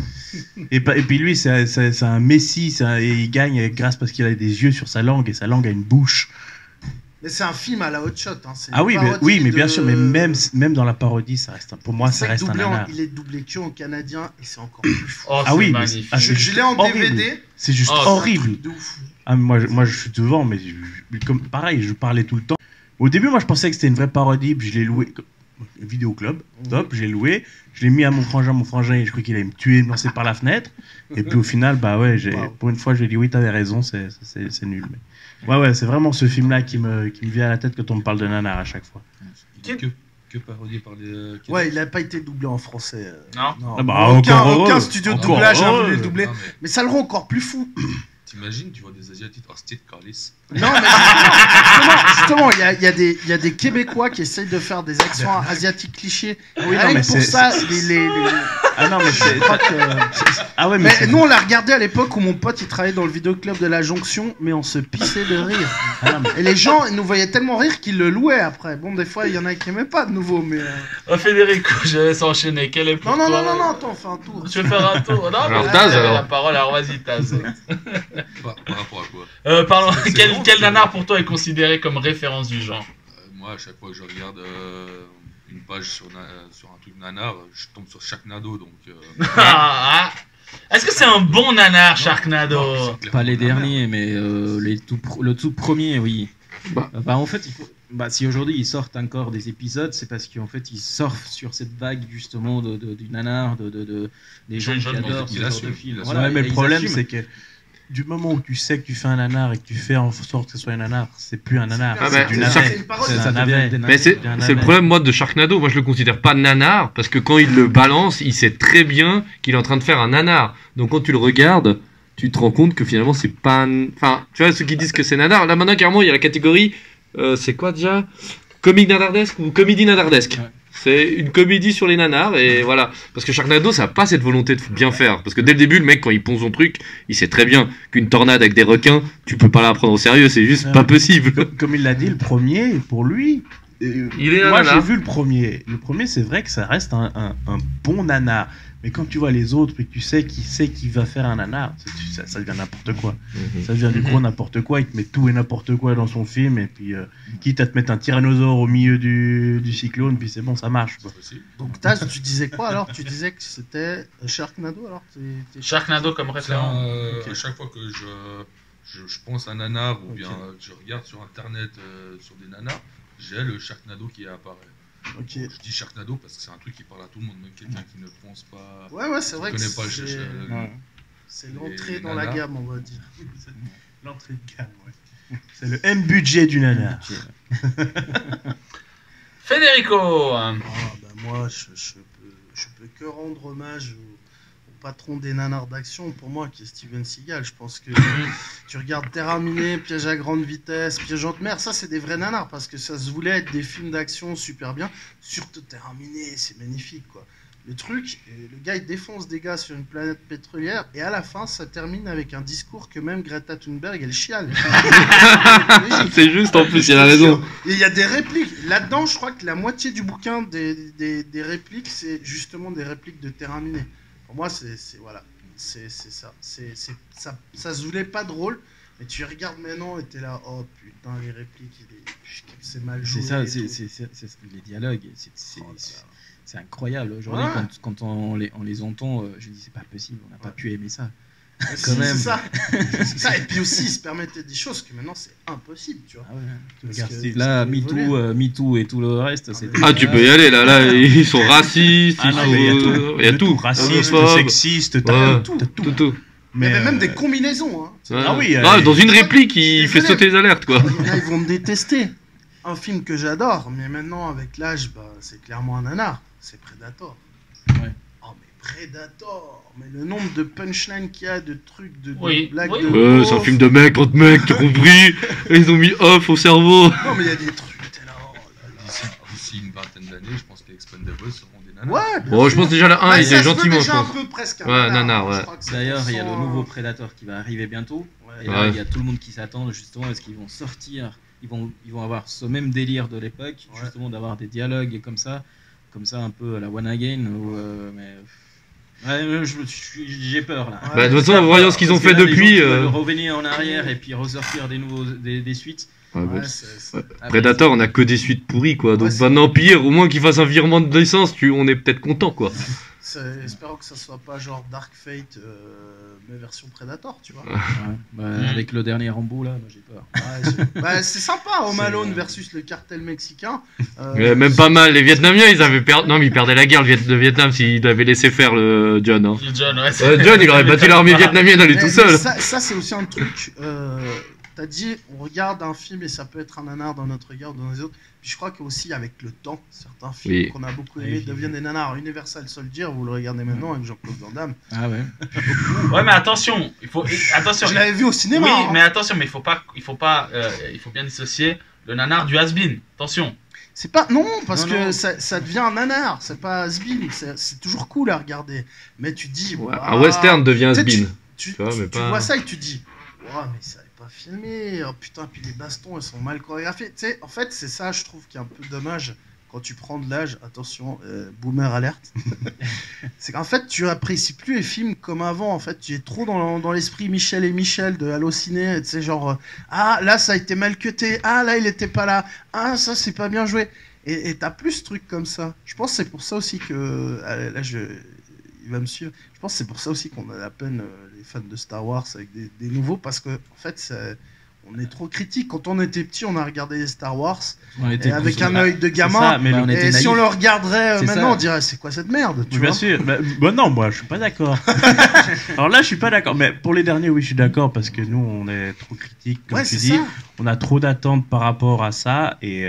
Et puis lui, c'est un messie. Et il gagne grâce parce qu'il a des yeux sur sa langue et sa langue a une bouche. Mais c'est un film à la hot shot. Hein. C'est Ah une oui, parodie mais bien de- sûr, mais même dans la parodie, ça reste pour moi, C'est ça vrai que reste un doublé nanar. il est doublé que en canadien et c'est encore plus fou. Oh, Ah c'est oui, mais magnifique. Je l'ai en horrible. DVD. C'est juste Oh, c'est un horrible. De ouf. Ah, moi, je suis devant, mais comme pareil, je parlais tout le temps. Au début, moi, je pensais que c'était une vraie parodie, puis je l'ai loué. Vidéo club, top, j'ai loué, je l'ai mis à mon frangin, et je crois qu'il allait me tuer, me lancer par la fenêtre. Et puis au final, bah ouais, Wow. pour une fois, je lui ai dit oui, t'avais raison, c'est nul. Mais... Ouais, c'est vraiment ce film-là qui me vient à la tête quand on me parle de nanar à chaque fois. Que parodié par les. Ouais, il n'a pas été doublé en français. Non. Ah bah, aucun encore heureux. studio de Encore doublage a heureux. voulu le doubler. Non, Mais ça le rend encore plus fou. T'imagines, tu vois des Asiatiques. Oh, Steve Carlis. Non, mais justement, il y a des Québécois qui essayent de faire des accents asiatiques clichés. Oui, non, Rien mais que pour c'est- ça, Ah non, mais c'est. Ah ouais, mais, Mais c'est- nous, on l'a regardé à l'époque où mon pote il travaillait dans le vidéoclub de la Jonction, mais on se pissait de rire. Ah non, mais- Et les gens ils nous voyaient tellement rire qu'ils le louaient après. Bon, des fois, il y en a qui aimaient pas de nouveau, mais. Oh, Federico, je laisse enchaîner. Quel est pour Non, toi attends, on fait un tour. Tu veux faire un tour? Non, Alors, mais Taz, t'avais alors. la parole, alors vas-y, Taz. Par rapport à quoi Pardon, C'est quel bon, quel c'est nanar bon. pour toi est considéré comme référence du genre? Moi, à chaque fois que je regarde une page sur un truc nanar, je tombe sur Sharknado. Donc. Ah, ah. Est-ce que c'est un bon nanar, Sharknado? Non, c'est Pas les clairement derniers, mais le tout premier, oui. Bah. Bah, en fait, si aujourd'hui ils sortent encore des épisodes, c'est parce qu'en fait ils surfent sur cette vague justement du nanar, des gens Je qui ne pense adorent qu'il ce genre assume, de film. il Voilà, Ouais, mais et le ils problème, assument. c'est que du moment où tu sais que tu fais un nanar et que tu fais en sorte que ce soit un nanar, c'est plus un nanar, Ah c'est bah, du ça, navet. C'est une parodie. C'est Ça un devient navet. des Mais c'est Bien le navet. problème, moi, de Sharknado. Moi, je le considère pas nanar, parce que quand il le balance, il sait très bien qu'il est en train de faire un nanar. Donc, quand tu le regardes, tu te rends compte que finalement, c'est pas. Enfin, tu vois, ceux qui disent que c'est nanar, là maintenant, carrément, il y a la catégorie. C'est quoi déjà? Comique nanardesque ou comédie nanardesque? Ouais. C'est une comédie sur les nanars, et voilà. Parce que Sharknado, ça n'a pas cette volonté de bien faire. Parce que dès le début, le mec, quand il pond son truc, il sait très bien qu'une tornade avec des requins, tu peux pas la prendre au sérieux, c'est juste Ouais. pas possible. Comme il l'a dit, le premier, pour lui, Il est un moi, nanar. j'ai vu le premier. Le premier, c'est vrai que ça reste un bon nanar. Mais quand tu vois les autres et que tu sais qui va faire un nanar, ça devient n'importe quoi. Ça devient du gros n'importe quoi. Il te met tout et n'importe quoi dans son film. Et puis, quitte à te mettre un tyrannosaure au milieu du cyclone, puis c'est bon, ça marche. Quoi. Donc Taz, tu disais quoi alors? Tu disais que c'était Sharknado alors? Sharknado comme référent. Ok. À chaque fois que je pense à un nanar ou bien je regarde sur internet sur des nanars, j'ai le Sharknado qui apparaît. Ok. Je dis Sharknado parce que c'est un truc qui parle à tout le monde, même quelqu'un qui ne pense pas. Ouais, c'est vrai que connaît pas le c'est l'entrée les dans la nanas. gamme, on va dire. L'entrée de gamme, ouais. C'est le M-budget du nanar. Federico. Moi, je peux que rendre hommage au patron des nanars d'action, pour moi, qui est Steven Seagal. Je pense que tu regardes Terra Miné, Piège à grande vitesse, Piège en mer, ça c'est des vrais nanars, parce que ça se voulait être des films d'action super bien. Surtout Terra Miné, c'est magnifique, quoi. Le truc, le gars il défonce des gars sur une planète pétrolière, et à la fin ça termine avec un discours que même Greta Thunberg elle chiale. C'est juste, en plus, il a raison. Et il y a des répliques. Là-dedans, je crois que la moitié du bouquin des répliques, c'est justement des répliques de Terra Miné. Pour moi, c'est ça. Ça se voulait pas drôle, mais tu regardes maintenant et t'es là, oh putain, les répliques, c'est mal joué. C'est ça, et c'est tout. les dialogues. C'est incroyable. Aujourd'hui, Ouais. quand on les entend, je dis c'est pas possible, on n'a pas pu aimer ça. Ouais, Quand même. C'est ça. C'est ça. Et puis aussi, ils se permettaient des choses que maintenant c'est impossible, tu vois. Ah ouais. Parce Regarde, que là, ça peut évoluer. MeToo et tout le reste, c'est. Ah, tu peux y aller, là, ils sont racistes, Ah ils non, sont... mais il y a tout. Il y a tout. Raciste, Homophobes. sexiste, t'as Ouais, tout. tout. Il y avait même des euh, combinaisons. Hein. Ouais. Ah oui, Non, dans une réplique, il Je fait désolé. sauter les alertes, quoi. Il y en a, ils vont me détester. Un film que j'adore, mais maintenant avec l'âge, c'est clairement un nanar. C'est Predator. Ouais. Oh mais Predator. Mais le nombre de punchlines qu'il y a, de trucs, de Oui, blagues oui, de. Ouais, c'est un film de mecs, entre mecs, t'as compris. Ils ont mis off au cerveau. Non mais il y a des trucs, t'es là, oh là là. D'ici une vingtaine d'années, je pense que les Expendables seront des nanars. Ouais, bien Bon, je sûr. pense déjà la 1, Ouais, il ça est se veut gentiment, je déjà un pense. peu presque un Ouais, nanar, nanar, ouais. Je crois que c'est D'ailleurs, il y a le pour nouveau ça, Predator qui va arriver bientôt. Ouais. Et là, Ouais. il y a tout le monde qui s'attend justement à ce qu'ils vont sortir. Ils vont avoir ce même délire de l'époque, Ouais. justement d'avoir des dialogues comme ça un peu à la One Again. Ouais, j'ai peur là. Bah, de toute façon, en voyant ce qu'ils ont Parce que fait là, les gens depuis. qui veulent revenir en arrière et puis ressortir des suites. Ouais, bah, Ouais, c'est- Après, Predator, on a que des suites pourries, quoi. Donc Ouais, c'est- maintenant, pire, au moins qu'il fasse un virement de licence, on est peut-être content, quoi. Espérons que ça soit pas genre Dark Fate, mais version Predator, tu vois. Ouais, bah, avec le dernier Rambo là, moi, j'ai peur. Bah, c'est sympa, Home C'est- Alone versus le cartel mexicain. Même pas mal. Les Vietnamiens, ils avaient perdu. Non, mais ils perdaient la guerre, le Vietnam, s'ils avaient laissé faire le John. Hein. John, ouais, John, il aurait battu l'armée vietnamienne à lui tout seul. Ça c'est aussi un truc. T'as dit, on regarde un film et ça peut être un nanar dans notre regard ou dans les autres. Puis je crois qu'aussi avec le temps, certains films Oui. qu'on a beaucoup aimés deviennent des nanars. Universal Soldier, vous le regardez maintenant avec Jean-Claude Van Damme. Ah ouais. Ouais, mais attention, attention. Je l'avais vu au cinéma. Oui, hein. mais attention, mais il faut bien dissocier le nanar du has-been. Attention. C'est pas non parce Non, que non. ça devient un nanar, c'est pas has-been, c'est toujours cool à regarder. Mais tu te dis Ouais, waouh, un western devient tu sais, has-been. tu vois, mais tu pas- vois ça et tu te dis waouh, mais ça n'est pas filmé. Oh putain, puis les bastons elles sont mal chorégraphiés. Tu sais, en fait, c'est ça je trouve qui est un peu dommage quand tu prends de l'âge. Attention, boomer alerte. C'est qu'en fait, tu apprécies plus les films comme avant. En fait, tu es trop dans l'esprit Michel et Michel de Allociné. Tu sais, genre ah là ça a été mal cuté. Ah là il était pas là. Ah ça c'est pas bien joué. Et t'as plus ce truc comme ça. Je pense que c'est pour ça aussi que là il va me suivre. Je pense que c'est pour ça aussi qu'on a la peine les fans de Star Wars avec des nouveaux parce que en fait on est trop critique. Quand on était petit, on a regardé les Star Wars On était et avec cousus. un œil de C'est gamin. ça, mais Bah, le- on était Et si naïfs. on le regarderait C'est maintenant, ça. on dirait c'est quoi cette merde, tu Bien vois. sûr. Bah, non, moi, je suis pas d'accord. Alors là, je suis pas d'accord. Mais pour les derniers, oui, je suis d'accord parce que nous, on est trop critiques, comme Ouais, tu c'est dis. ça. On a trop d'attentes par rapport à ça et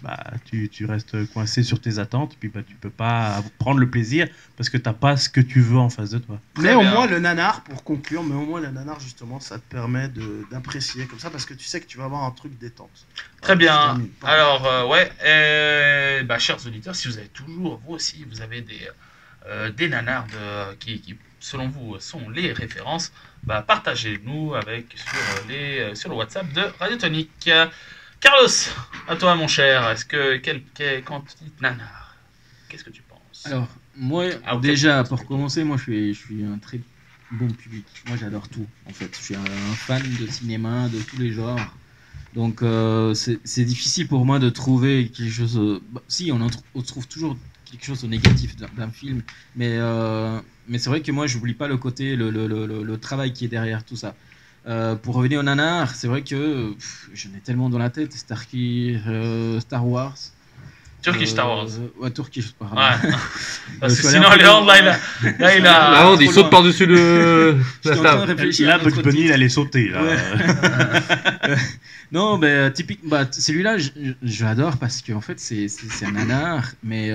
bah, tu restes coincé sur tes attentes. Puis bah, tu peux pas prendre le plaisir parce que t'as pas ce que tu veux en face de toi. Mais Très au bien. moins le nanar, pour conclure, mais au moins le nanar justement, ça te permet d'apprécier comme ça parce que tu sais que tu vas avoir un truc détente. Très Voilà, je bien. termine. Alors, chers auditeurs, si vous avez toujours, vous aussi, vous avez des nanars qui, selon vous, sont les références, partagez-nous sur le WhatsApp de Radio Tonique. Carlos, à toi mon cher, est-ce que quand tu dis nanar, qu'est-ce que tu penses? Alors, moi, Ah, ok. déjà, pour commencer, moi, je suis un très bon public. Moi, j'adore tout, en fait. Je suis un fan de cinéma, de tous les genres. Donc, c'est difficile pour moi de trouver quelque chose... si, on trouve toujours quelque chose de négatif d'un film, mais c'est vrai que moi, je n'oublie pas le côté, le travail qui est derrière tout ça. Pour revenir au nanar, c'est vrai que j'en ai tellement dans la tête. Star Wars... Turkish Star Wars. Ouais, Turkish, pardon. Ouais. Parce Je que suis allé sinon, un peu Léon, loin. là, il a. La honte, il trop saute loin. par-dessus le. J'étais en train de réfléchir à Là, notre Bugs Bunny, titre. il allait sauter. Là. Ouais. Non, mais typique, celui-là, je l'adore parce qu'en fait, c'est un nanar, mais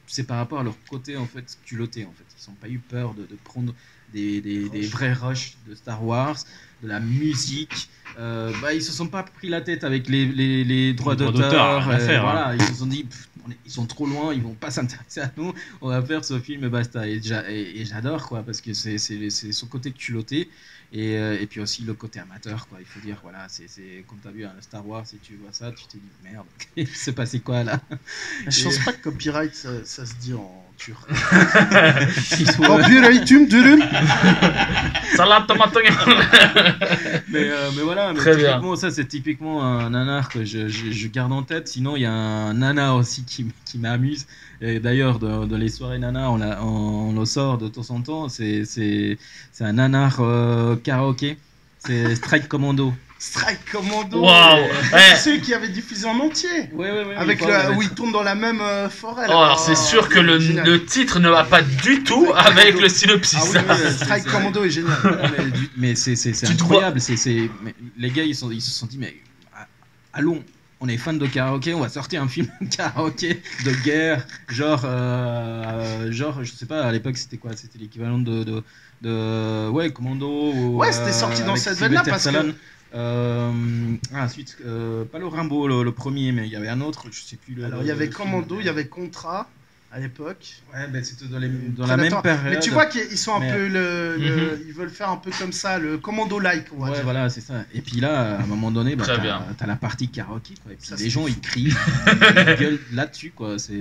c'est par rapport à leur côté en fait culotté. En fait, ils n'ont pas eu peur de prendre des vrais rushs de Star Wars, de la musique. Ils se sont pas pris la tête avec les droits d'auteur. rien à faire, Voilà, ils se sont dit, ils sont trop loin, ils vont pas s'intéresser à nous. On va faire ce film et basta. Et j'adore quoi, parce que c'est son côté culotté. Et puis aussi le côté amateur, quoi. Il faut dire, voilà, c'est comme tu as vu un Star Wars, si tu vois ça, tu te dis merde, il s'est passé quoi là? Je pense pas que copyright ça se dit en turc. Ouais. Copyright, tu me dis. Salade tomate. mais voilà, mais Très bien. typiquement, ça c'est typiquement un nanar que je garde en tête. Sinon, il y a un nanar aussi qui m'amuse. Et d'ailleurs, dans les soirées nanar, on le sort de temps en temps. C'est un nanar karaoké. C'est Strike Commando. Strike Commando. Waouh. C'est Eh. celui qui avait diffusé en entier. Ouais. Avec où il tourne dans la même forêt. Oh, alors c'est sûr que génial. le titre ne va pas du tout avec le synopsis. Ah oui, Strike Commando est génial. Mais c'est Tu incroyable. Mais les gars, ils se sont dit, mais allons. On est fan de karaoké, on va sortir un film karaoké de guerre, genre, je sais pas, à l'époque c'était quoi? C'était l'équivalent de Commando. Ou, Ouais, c'était sorti dans avec cette veine-là parce que. ensuite, pas le Rimbaud, le premier, mais il y avait un autre, je sais plus. Alors il y avait le Commando, film. il y avait Contra à l'époque. Ouais, ben c'était dans la même Predator. période. Mais tu vois qu'ils sont un Mais- peu ils veulent faire un peu comme ça, le Commando-like, on va Ouais, dire. voilà, c'est ça. Et puis là, à un moment donné, Très bien. t'as la partie karaoké, quoi. Et puis Ça, les c'est gens, fou. ils crient, ils gueulent là-dessus, quoi. C'est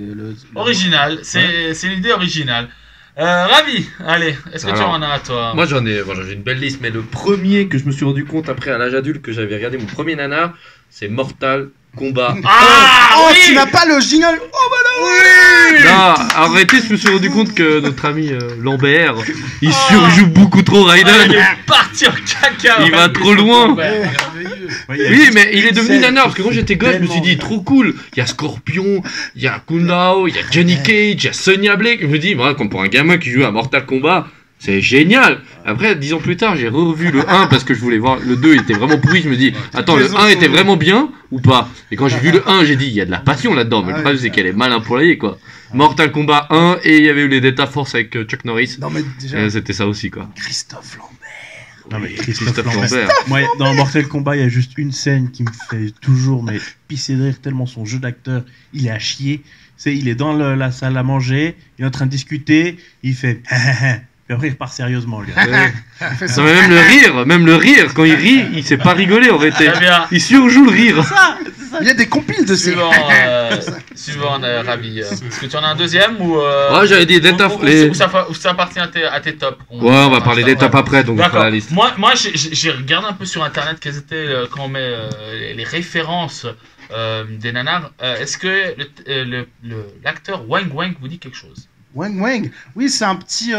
Original, c'est l'idée originale. Ravi, allez, est-ce que tu Alors, en as à toi? Moi j'en ai une belle liste, mais le premier que je me suis rendu compte après à l'âge adulte que j'avais regardé mon premier nanar, c'est Mortal Kombat. Ah Oh, oui. tu n'as pas le jingle. Non, arrêtez, je me suis rendu compte que notre ami Lambert, il surjoue beaucoup trop Ah, il Raiden. est parti en caca. Il va trop loin. Ouais. Oui, mais il est devenu nanar parce que quand j'étais gosse, je me suis dit trop cool. Il y a Scorpion, il y a Kung Lao, il y a Johnny Cage, il y a Sonya Blake. Je me dis, voilà, comme pour un gamin qui joue à Mortal Kombat, c'est génial. Après, 10 ans plus tard, j'ai revu le 1 parce que je voulais voir le 2, il était vraiment pourri. Je me dis, attends, le 1 était vraiment bien ou pas? Et quand j'ai vu le 1, j'ai dit, il y a de la passion là-dedans. Mais le problème, c'est qu'elle est mal employée, quoi. Mortal Kombat 1 et il y avait eu les Delta Force avec Chuck Norris. Non mais déjà, C'était ça aussi, quoi. Christophe Lambert. Non, mais Christophe Christophe Lambert. Moi, dans Mortal Kombat, il y a juste une scène qui me fait toujours pisser de rire tellement son jeu d'acteur, il est à chier. Il est dans la salle à manger, il est en train de discuter, il fait puis après il repart sérieusement, le gars. Il fait Non, ça. mais même le rire, quand il rit, il sait pas rigoler en réalité. Très bien. Il surjoue le rire. Il y a des compiles de ces. Suivant, Ravi. Est-ce que tu en as un deuxième ou Ouais, j'avais dit Delta ou les... ça appartient à tes tops? Ouais, on va parler des tops après, donc on fera D'accord. la liste. Moi j'ai regardé un peu sur internet quelles étaient quand on met les références des nanars. Est-ce que l'acteur Wang Wang vous dit quelque chose? Wang Wang. Oui, c'est un petit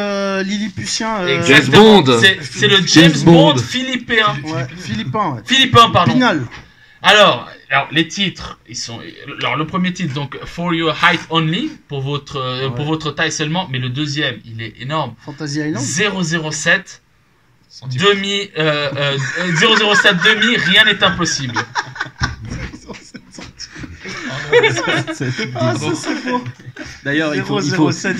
Lilliputien. Exactement. Bond. C'est le James Bond Bond. philippin. Ouais, Philippin. Ouais. Philippin, pardon. Pinal. Alors, les titres, ils sont. Alors, le premier titre, donc, For Your Height Only, pour votre taille seulement, mais le deuxième, il est énorme. Fantasy Island. 007 demi, 007 demi, rien n'est impossible. Ah, ça c'est beau. D'ailleurs, il faut 007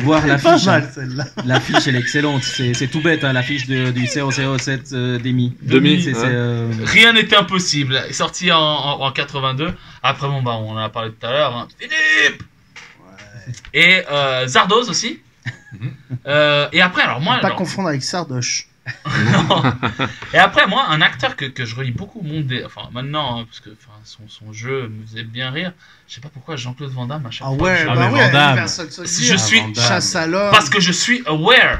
voir Pas l'affiche. mal celle-là. L'affiche, elle est excellente. C'est tout bête, hein, l'affiche du 007 demi. Demi, C'est, ouais. Rien n'était impossible. Il est sorti en 82. Après, bon, bah, on en a parlé tout à l'heure. Hein. Philippe. Et Zardoz aussi. Et après, alors moi. Pas alors, confondre avec Sardoche. Et après, moi, un acteur que je relis beaucoup au monde des... Enfin, maintenant, hein, parce que son jeu me faisait bien rire. Je sais pas pourquoi Jean-Claude Van Damme à chaque fois. Ouais, Ah, bah mais ouais, Van Damme. Universal Soldier. Je suis... Van Damme. Chasse à l'homme. Parce que je suis aware.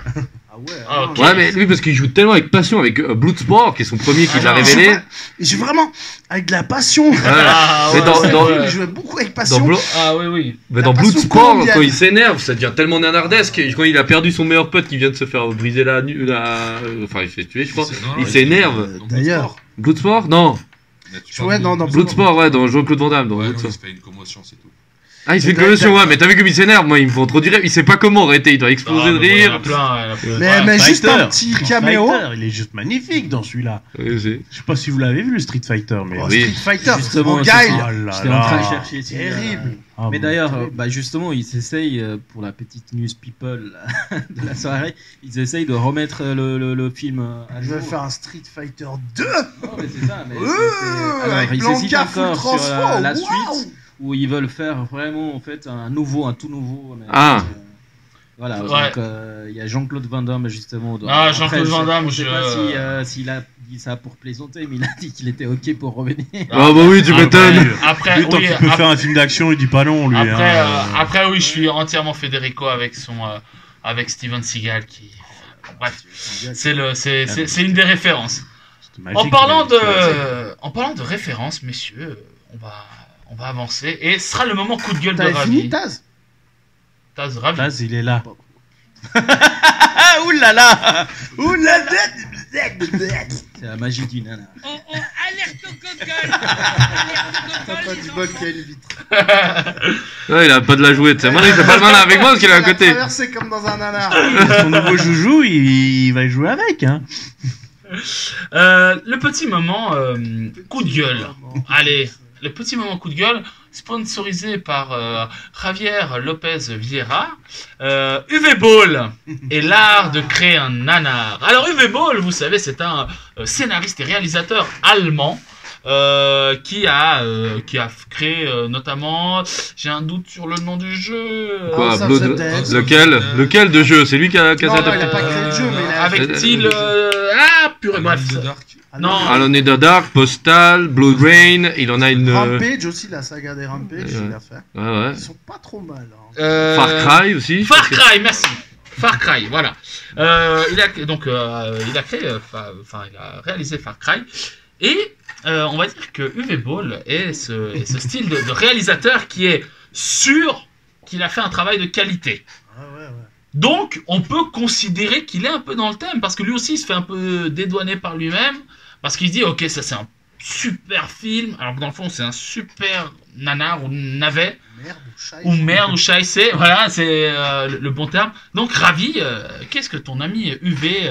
Ah ouais. Ah, ok. Ouais, mais lui, parce qu'il joue tellement avec passion avec Bloodsport, qui est son premier qu'il a non, révélé. J'ai vraiment avec de la passion. Ah, Mais ouais, dans- c'est dans- vrai. Il jouait beaucoup avec Dans, passion. Ah oui, oui. mais La dans passion Bloodsport, colombienne. quand il s'énerve, ça devient tellement nanardesque. Et quand il a perdu son meilleur pote qui vient de se faire briser enfin, il se fait tuer, je crois. Il s'énerve. D'ailleurs. Bloodsport? Non. Ouais, non, dans Bloodsport, ouais, dans Jean-Claude Van Damme. Dans Ouais, non, Bloodsport. il se fait une commotion, c'est tout. Ah, il se fait une commotion, ouais, mais t'as vu comme il s'énerve, moi, il me font trop du rêve. Il sait pas comment arrêter, il doit exploser de Il y en a rire. plein, il y en a plein. Mais juste Fighter. un petit Street caméo. Fighter, il est juste magnifique dans celui-là. Ouais, c'est- Je sais pas si vous l'avez vu le Street Fighter, mais. Oh, Oui. Street Fighter, Justement, mon c'est guile. ça. Oh là J'étais en train de là. chercher. si, Terrible. Ah, Mais bon. d'ailleurs, justement, ils essayent, pour la petite news people là, de la soirée, ils essayent de remettre le film à Je jour. vais faire un Street Fighter 2. Non, mais c'est ça. Mais Avec alors, ils Blanca hésitent full encore sur transfo. la Waouh. suite où ils veulent faire vraiment en fait un tout nouveau. Mais, Ah. voilà. Ouais. Donc il y a Jean-Claude Van Damme justement. Ah, Après, Jean-Claude Van Damme, je sais pas s'il a dit ça pour plaisanter, mais il a dit qu'il était ok pour revenir. Ah, bah oui, tu m'étonnes. Après, Lui, tant oui, qu'il peut faire un film d'action, il dit pas non, lui. après, hein. après, oui, je suis entièrement Federico avec avec Steven Seagal qui. Bref, c'est une des références. C'était magique, En parlant mais- en parlant de références, messieurs, on va avancer et ce sera le moment coup de gueule de T'avais fini, Ravi. Taz? Taz, Ravi. Taz, il est là. Ah, oulala. Oulala. C'est la magie du nana. T'as pas du bol qu'il y a une vitre. Ouais, il a pas de la jouette. Moi, il fait pas le malin avec moi parce qu'il est à Il a côté. traversé comme dans un nanar. Son nouveau joujou, il va y jouer avec. Hein. Le petit moment coup de gueule. Allez, le petit moment coup de gueule, sponsorisé par Javier Lopez Vieira. UV Ball et l'art de créer un nanar. Alors UV Ball, vous savez, c'est un scénariste et réalisateur allemand. Qui a créé notamment, j'ai un doute sur le nom du jeu. Quoi, House of Blood- the Dead. Lequel de jeu? C'est lui qui a Non, non, adapté. il a pas créé le jeu, mais il a. Avec-il purée, bref. Alone in the Dark. Non. Alone in the Dark, Postal, Blood Rain, il en a une. Rampage aussi, la saga des Rampage, Ouais. il a fait. Ouais, ouais. Ils sont pas trop mal. Hein. Far Cry aussi. Far Cry, merci. Far Cry, voilà. Il a créé, il a réalisé Far Cry et on va dire que UV Ball est ce style de réalisateur qui est sûr qu'il a fait un travail de qualité. Ah ouais, ouais. Donc, on peut considérer qu'il est un peu dans le thème, parce que lui aussi, il se fait un peu dédouaner par lui-même, parce qu'il se dit, ok, ça c'est un super film, alors que dans le fond, c'est un super nanar ou navet, Merde ou chai. ou merde ou chaissé, voilà, c'est le bon terme. Donc, Ravi, qu'est-ce que ton ami UV...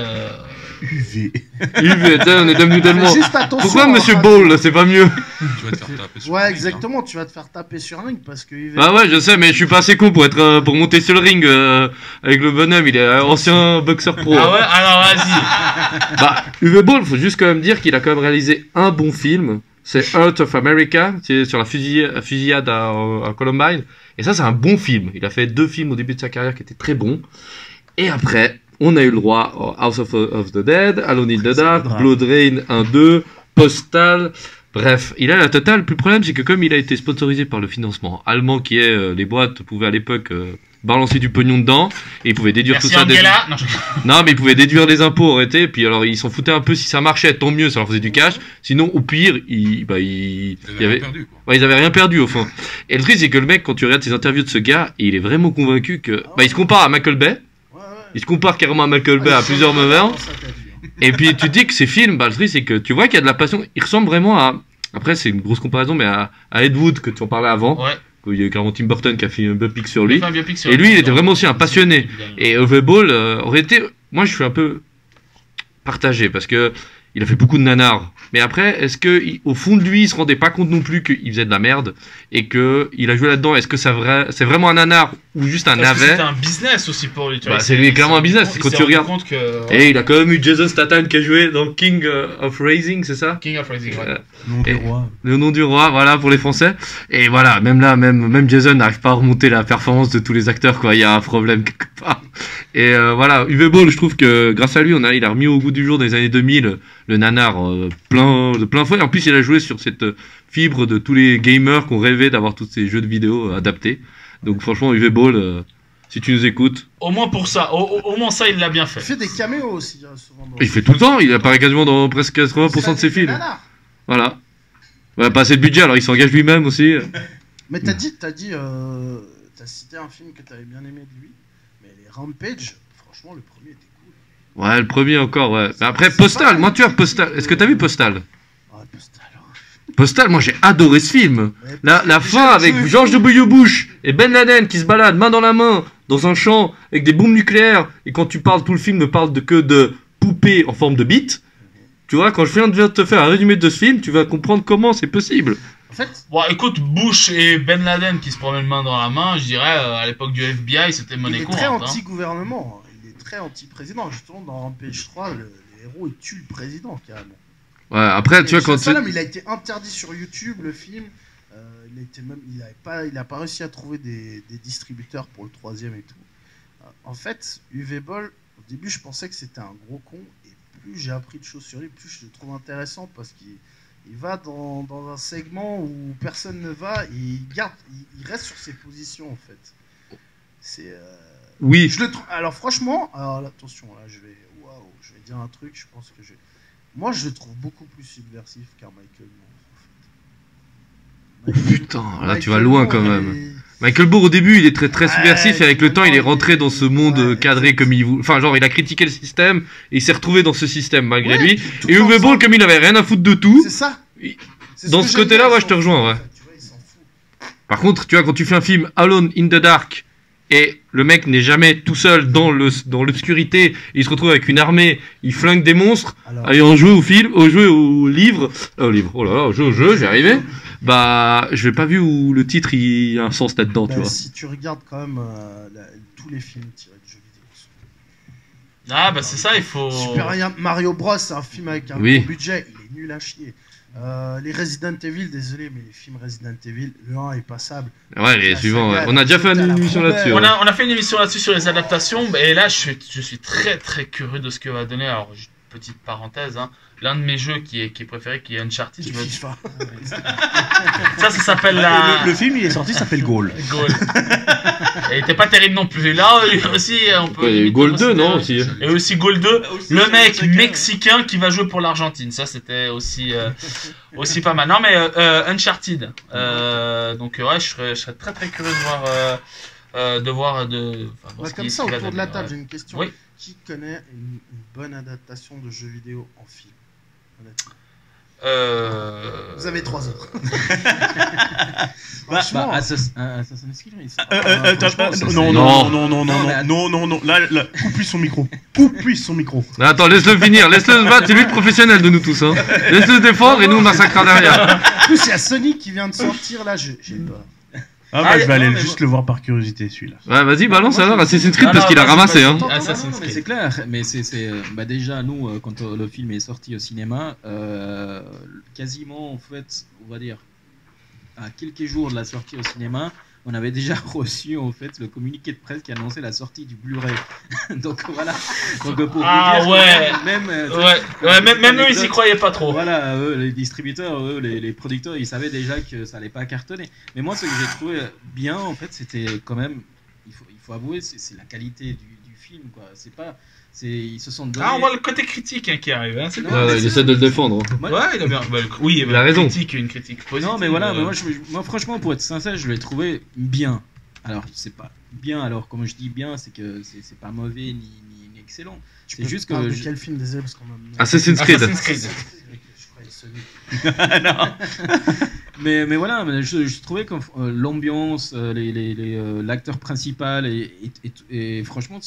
UV. UV, on est devenu tellement. Juste attention. Pourquoi en Monsieur fait. Ball, c'est pas mieux? Tu vas te faire taper sur Ouais, le ring, exactement, tu vas te faire taper sur un ring parce que UV. Ah ouais, je sais, mais je suis pas assez con pour monter sur le ring avec le bonhomme. Il est ancien boxeur pro. Ah ouais, alors vas-y. Bah, UV Ball, faut juste quand même dire qu'il a quand même réalisé un bon film. C'est Heart of America, c'est sur la fusillade à Columbine. Et ça, c'est un bon film. Il a fait 2 films au début de sa carrière qui étaient très bons. Et après, on a eu le droit à House of the Dead, Alone in the Dark, Blood Rain 1-2, Postal. Bref, il a la totale. Le plus problème, c'est que comme il a été sponsorisé par le financement allemand, qui est les boîtes pouvaient à l'époque balancer du pognon dedans, et ils pouvaient déduire Merci tout ça. Angela. Non, Non, mais ils pouvaient déduire les impôts en réalité, puis alors ils s'en foutaient un peu si ça marchait, tant mieux, ça leur faisait du cash. Sinon, au pire, il Ils y avait... avaient perdu, quoi. Ouais, ils avaient rien perdu au fond. Et le truc, c'est que le mec, quand tu regardes ses interviews de ce gars, il est vraiment convaincu que. Bah, il se compare à Michael Bay. Ouais, ouais. Il se compare carrément à Michael Bay à plusieurs moments. Et puis tu dis que ces films, bah, le truc, c'est que tu vois qu'il y a de la passion. Il ressemble vraiment à. Après, c'est une grosse comparaison, mais à Ed Wood que tu en parlais avant. Ouais. Il y a carrément Tim Burton qui a fait un biopic sur Il lui. fait un biopic sur Et lui, il était vraiment aussi un passionné. Et UV Ball, en réalité, moi je suis un peu partagé parce que il a fait beaucoup de nanars Mais après, est-ce que au fond de lui, il se rendait pas compte non plus qu'il faisait de la merde et que il a joué là-dedans? Est-ce que c'est vraiment un nanar ou juste un Parce que navet? c'était un business aussi pour lui. Tu vois, Bah, c'est lui clairement un business. Il Quand s'est tu rendu regardes. compte que... Et il a quand même eu Jason Statham qui a joué dans King of Rising, c'est ça? King of Rising, ouais. Nom du Et- roi. Le nom du roi, voilà, pour les Français. Et voilà, même là, même Jason n'arrive pas à remonter la performance de tous les acteurs, quoi. Il y a un problème quelque part. Et voilà, Uwe Boll, je trouve que grâce à lui, il a remis au goût du jour dans les années 2000 le nanar de plein fouet. En plus, il a joué sur cette fibre de tous les gamers qui ont rêvé d'avoir tous ces jeux de vidéo adaptés. Donc franchement, Uwe Boll, si tu nous écoutes, Au moins pour ça, au moins ça, il l'a bien Il fait. fait des caméos aussi, souvent. il fait tout le temps, il apparaît quasiment dans presque 80% de ses films. Voilà. Ouais, pas assez de budget, alors il s'engage lui-même aussi. Mais t'as cité un film que t'avais bien aimé de lui, mais les Rampage, franchement, le premier était cool. Ouais, le premier encore, ouais. Mais après, C'est Postal, pas- moi tu vois, Postal. Est-ce que t'as vu Postal? Ah, Postal. Postal, moi j'ai adoré ce film. Ouais, La déjà, fin le avec jeu est George cool. W. Bush et Ben Laden qui se baladent main dans la main dans un champ avec des bombes nucléaires. Et quand tu parles, tout le film ne parle que de poupées en forme de bite. Tu vois, quand je viens de te faire un résumé de ce film, tu vas comprendre comment c'est possible. En fait, Bon, écoute, Bush et Ben Laden qui se promènent main dans la main, je dirais, à l'époque du FBI, c'était il monnaie est très courante. Hein. anti-gouvernement, il est très anti-président. Justement, dans Rampage 3, les héros, ils tuent le président, carrément. Ouais, après, tu vois, quand tu... Salam, il a été interdit sur YouTube, le film. Il a pas réussi à trouver des distributeurs pour le troisième et tout. En fait, Uwe Boll, au début, je pensais que c'était un gros con. Et plus j'ai appris de choses sur lui, plus je le trouve intéressant parce qu'il va dans un segment où personne ne va et il reste sur ses positions, en fait. C'est... Oui, Je le trouve. Alors franchement, alors attention, là je vais dire un truc, je pense que moi je le trouve beaucoup plus subversif qu'un Michael Moore. Oh, putain, là tu vas Michael loin Moore, quand il même. est- Michael Moore au début il est très Ouais, subversif et avec le temps il est rentré dans ce monde ouais, cadré exact. comme il voulait. Enfin genre il a critiqué le système et il s'est retrouvé dans ce système malgré Ouais, lui. tout Et en Uwe faisant- Boll comme il avait rien à foutre de tout. C'est ça. Il- C'est dans que ce j'aime côté-là, bien, ouais, il je te s'en rejoins, fout, ouais. en fait, tu vois, il s'en fout. Par contre tu vois quand tu fais un film Alone in the Dark et le mec n'est jamais tout seul dans l'obscurité, il se retrouve avec une armée, il flingue des monstres, Alors, ayant joué au livre, oh là là, au jeu, j'y arrivé. Bah, je l'ai pas vu où le titre il y a un sens là-dedans, tu bah, vois. si tu regardes quand même tous les films tirés de jeux vidéo. Ah, bah c'est ça, il faut. Super Mario Bros, c'est un film avec un Oui. gros budget, il est nul à chier. Les Resident Evil, désolé, mais les films Resident Evil, le 1 est passable. Ouais, les La suivants, ouais. saga, On a déjà fait la une émission poubelle. là-dessus. On ouais. a fait une émission là-dessus sur les adaptations, et là je suis très très curieux de ce que va donner. Alors, petite parenthèse, hein, l'un de mes jeux qui est préféré, qui est Uncharted, je me... FIFA. ça s'appelle la. Le film, il est sorti, s'appelle Goal. Goal. Et il était pas terrible non plus. Là aussi, on peut. Ouais, il y a eu limite Goal 2, non, considérer- aussi. Et aussi Goal 2, Aussi, le c'est mec le mexicain qui va jouer pour l'Argentine. Ça, c'était aussi, aussi pas mal. Non, mais Uncharted. Donc, ouais, je serais très très curieux de voir. Ouais, comme ça, autour de la table, j'ai j'ai une question. Oui. Qui connaît une bonne adaptation de jeux vidéo en film? Honnêtement. Vous avez 3 autres. Franchement, Assassin's Creed. Non, Non. non. Là, coupe-lui son micro. Coupe-lui son micro. Non, attends, laisse-le finir, laisse-le se battre, c'est lui le professionnel de nous tous. Hein. Laisse-le se défendre et nous on massacrera derrière. en plus, il y a Sonic qui vient de sortir là, j'ai peur. Ah, bah, je vais aller juste le voir par curiosité, celui-là. Ouais, vas-y, balance Moi, alors je- Assassin's Creed Non, parce non, qu'il a vas-y, ramassé. vas-y. Hein. Attends, Assassin's mais Creed. c'est clair. Mais c'est bah déjà nous quand le film est sorti au cinéma, quasiment en fait, on va dire à quelques jours de la sortie au cinéma, on avait déjà reçu en fait le communiqué de presse qui annonçait la sortie du Blu-ray. Donc voilà. Donc pour Ah, vous dire, ouais. même Même eux, ils y croyaient pas trop. Voilà, eux, les distributeurs, eux, les producteurs, ils savaient déjà que ça allait pas cartonner. Mais moi, ce que j'ai trouvé bien, en fait, c'était quand même, il faut avouer, c'est la qualité du film, quoi. C'est pas, ils se sont donné. Ah, on voit le côté critique hein, qui arrive. Hein, c'est Non, bien. Ouais, mais ouais, il c'est- essaie de le défendre. Hein. Moi- Ouais, il a bien. Oui, Il a raison. Une critique positive. Non, mais voilà, mais moi, franchement, pour être sincère, je l'ai trouvé bien. Alors, c'est pas bien. Alors, comme je dis bien, c'est que c'est pas mauvais ni excellent. C'est juste que De quel film, désolé, parce qu'on m'a. Assassin's Creed. Assassin's Creed. Je croyais Sonic. Mais voilà, mais je trouvais que l'ambiance, l'acteur principal et franchement,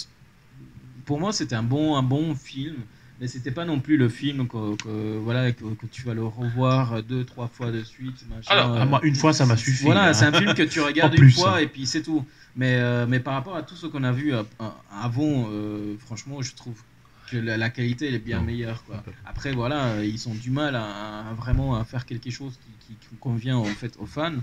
pour moi, c'était un bon film. Mais c'était pas non plus le film voilà, que tu vas le revoir 2-3 fois de suite. Machin, Alors, moi, une fois, ça m'a suffi. Voilà, hein. c'est un film que tu regardes Pas une plus, fois hein. et puis c'est tout. Mais par rapport à tout ce qu'on a vu avant, franchement, je trouve que la qualité elle est bien meilleure. Quoi. Après, voilà, ils ont du mal vraiment à faire quelque chose qui convient en fait aux fans.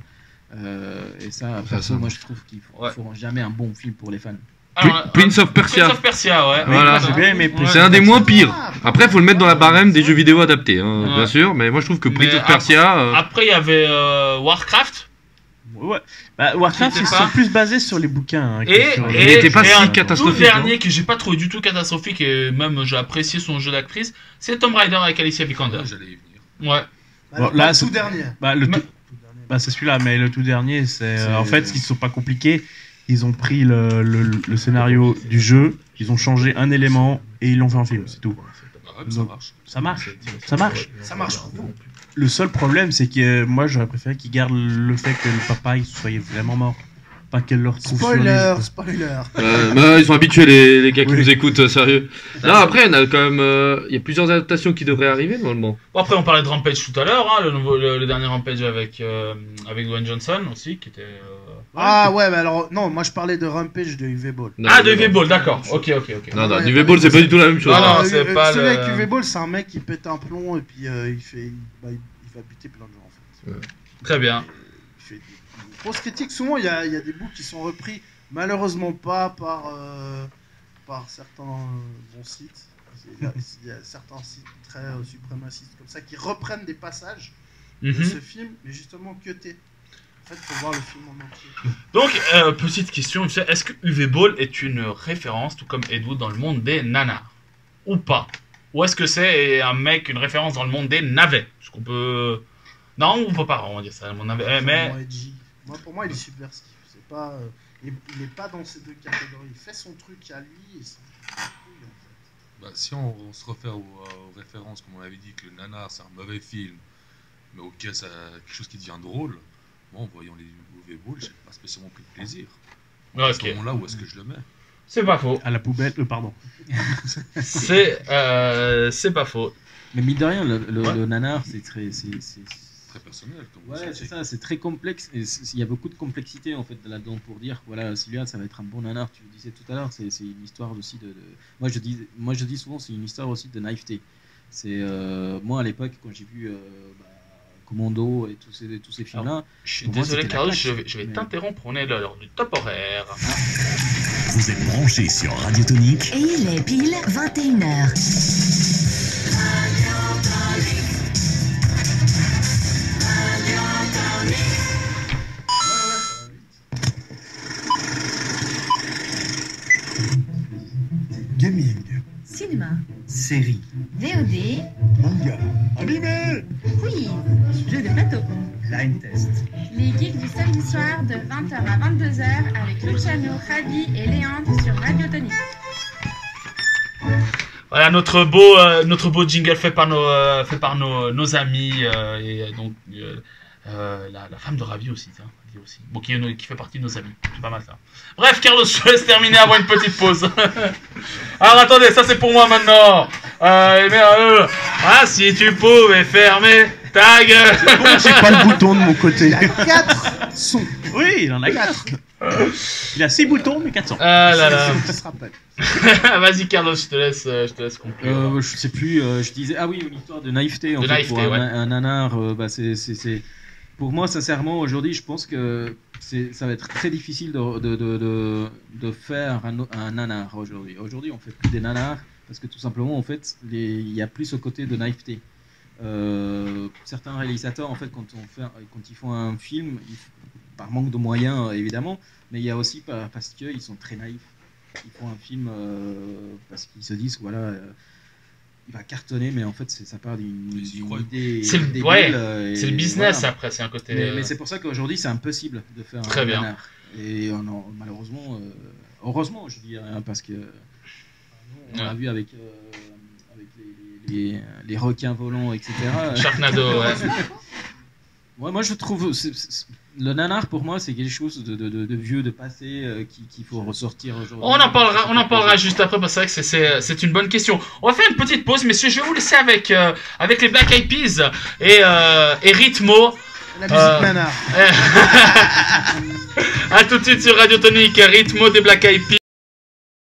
Et ça, perso, moi je trouve qu'ils ne feront jamais un bon film pour les fans. Alors, Prince of Persia. Prince of Persia, ouais. Voilà. J'ai bien aimé. C'est un des moins pires. Après, faut le mettre dans la barème des jeux vidéo adaptés, hein, Ouais. bien sûr. Mais moi, je trouve que Prince Mais of Persia. Après, il y avait Warcraft. Ouais. Bah, Warcraft, C'était ils pas- sont plus basés sur les bouquins. hein, que Et, sur- Il était pas si un catastrophique, tout dernier que j'ai pas trouvé du tout catastrophique et même j'ai apprécié son jeu d'actrice, c'est Tomb Raider avec Alicia Vikander. Ouais, j'allais y venir. Ouais. Bon, Là, là, le tout c'est- dernier. Bah, le Mais- tout- bah, c'est celui-là, mais le tout dernier, c'est en fait, ils sont pas compliqués. Ils ont pris le scénario du jeu, ils ont changé un élément et ils l'ont fait en film, c'est tout. Bah ouais, mais ça Donc, marche. Ça marche, ça marche. Ça marche pour vous. Le seul problème, c'est que moi, j'aurais préféré qu'ils gardent le fait que le papa il soit vraiment mort, pas qu'elle le retrouve sur Spoiler, lui. spoiler. Bah, ils sont habitués, les gars qui Oui. nous écoutent, sérieux. Non, après, on a quand même. Il y a plusieurs adaptations qui devraient arriver, normalement. Bon, après, on parlait de Rampage tout à l'heure, hein, le dernier Rampage avec Dwayne Johnson aussi, qui était. Ah ouais, mais alors, non, moi je parlais de Rampage de UV Ball. Non, Ah, non, de non. V-Ball, d'accord. Ok. Non, non, Ouais, du V-Ball, c'est pas du tout la même chose. Ah, non, Ah, c'est pas celui le- avec UV Ball, c'est un mec qui pète un plomb et puis il va buter plein de gens en fait. Très bien. Il fait des grosses critiques. Souvent, il y a des bouts qui sont repris, malheureusement pas par certains bons sites. Il y a certains sites très suprémacistes comme ça qui reprennent des passages de Mhm. ce film, mais justement cutés. En fait, faut voir le film en entier. Donc, petite question, est-ce que UV Ball est une référence, tout comme Ed Wood, dans le monde des nanars? Ou pas? Ou est-ce que c'est un mec, une référence dans le monde des navets? Est-ce qu'on peut... Non, on peut pas, on va dire ça. Mon navet, mais... Vraiment edgy. Pour moi, il est subversif. C'est pas, il est pas dans ces deux catégories. Il fait son truc à lui et son couille, en fait. Bah, si on se réfère aux références, comme on avait dit que le nanar c'est un mauvais film, mais ok, c'est quelque chose qui devient drôle, moi en voyant les UV Ball, j'ai pas spécialement pris de plaisir. À ce Ok, moment-là, où est-ce que je le mets? c'est pas faux. À la poubelle, pardon. C'est pas faux. Mais mine de rien, Ouais. le nanar, c'est très. Très personnel. Comme vous Ouais, savez. c'est ça, c'est très complexe. Et il y a beaucoup de complexité en fait là-dedans pour dire voilà, celui-là, ça va être un bon nanar. Tu le disais tout à l'heure, c'est une histoire aussi de. Moi, je dis souvent, c'est une histoire aussi de naïveté. C'est moi à l'époque quand j'ai vu Commando et tous ces films-là. Je suis Pour moi, désolé, c'était la Carlos, claque. je vais Mais- t'interrompre. On est à l'heure du top horaire. Vous êtes branchés sur Radio Tonique. Et il est pile 21h. Gaming, Cinéma. série, VOD. manga, animé, Quiz. Jeu de plateau. blind test. Les geeks du samedi soir de 20h à 22h avec Luciano, Javi et Léandre sur Radio Tonique. Voilà notre beau jingle fait par nos amis et donc la femme de Ravi aussi, ça, Ravi aussi. Bon, qui fait partie de nos amis, c'est pas mal ça. Bref, Carlos, je laisse terminer avant une petite pause. Alors attendez, ça c'est pour moi maintenant. Ah, si tu pouvais fermer ta gueule. J'ai pas le bouton de mon côté. Il a 4 sons. Oui, il en a 4. Il a 6 boutons, mais 400. Ah là là. Ça se rappelle. Vas-y Carlos, je te laisse conclure. Je sais plus, je disais, ah oui, une histoire de naïveté. En De fait, naïveté, pour ouais. un nanar, pour moi, sincèrement, aujourd'hui, je pense que ça va être très difficile de faire un nanar aujourd'hui. Aujourd'hui, on fait plus des nanars parce que tout simplement, en fait, il y a plus ce côté de naïveté. Certains réalisateurs, en fait, quand ils font un film, par manque de moyens, évidemment, mais il y a aussi parce qu'ils sont très naïfs. Ils font un film parce qu'ils se disent, voilà, il va cartonner, mais en fait, ça part d'une idée. C'est le- débile, ouais, et c'est le business voilà. après, c'est un côté. Mais c'est pour ça qu'aujourd'hui, c'est impossible de faire Très un bien. nanar. Et malheureusement, heureusement, je dirais, hein, parce que on a Ouais. vu avec les requins volants, etc. Sharknado, ouais. Moi, je trouve le nanar pour moi c'est quelque chose de vieux, de passé qu'il faut ressortir aujourd'hui. On en parlera juste après parce que c'est vrai que c'est une bonne question. On va faire une petite pause, messieurs. Je vais vous laisser avec les Black Eyed Peas et Ritmo. La musique nanar. A tout de suite sur Radio Tonique, Ritmo des Black Eyed Peas.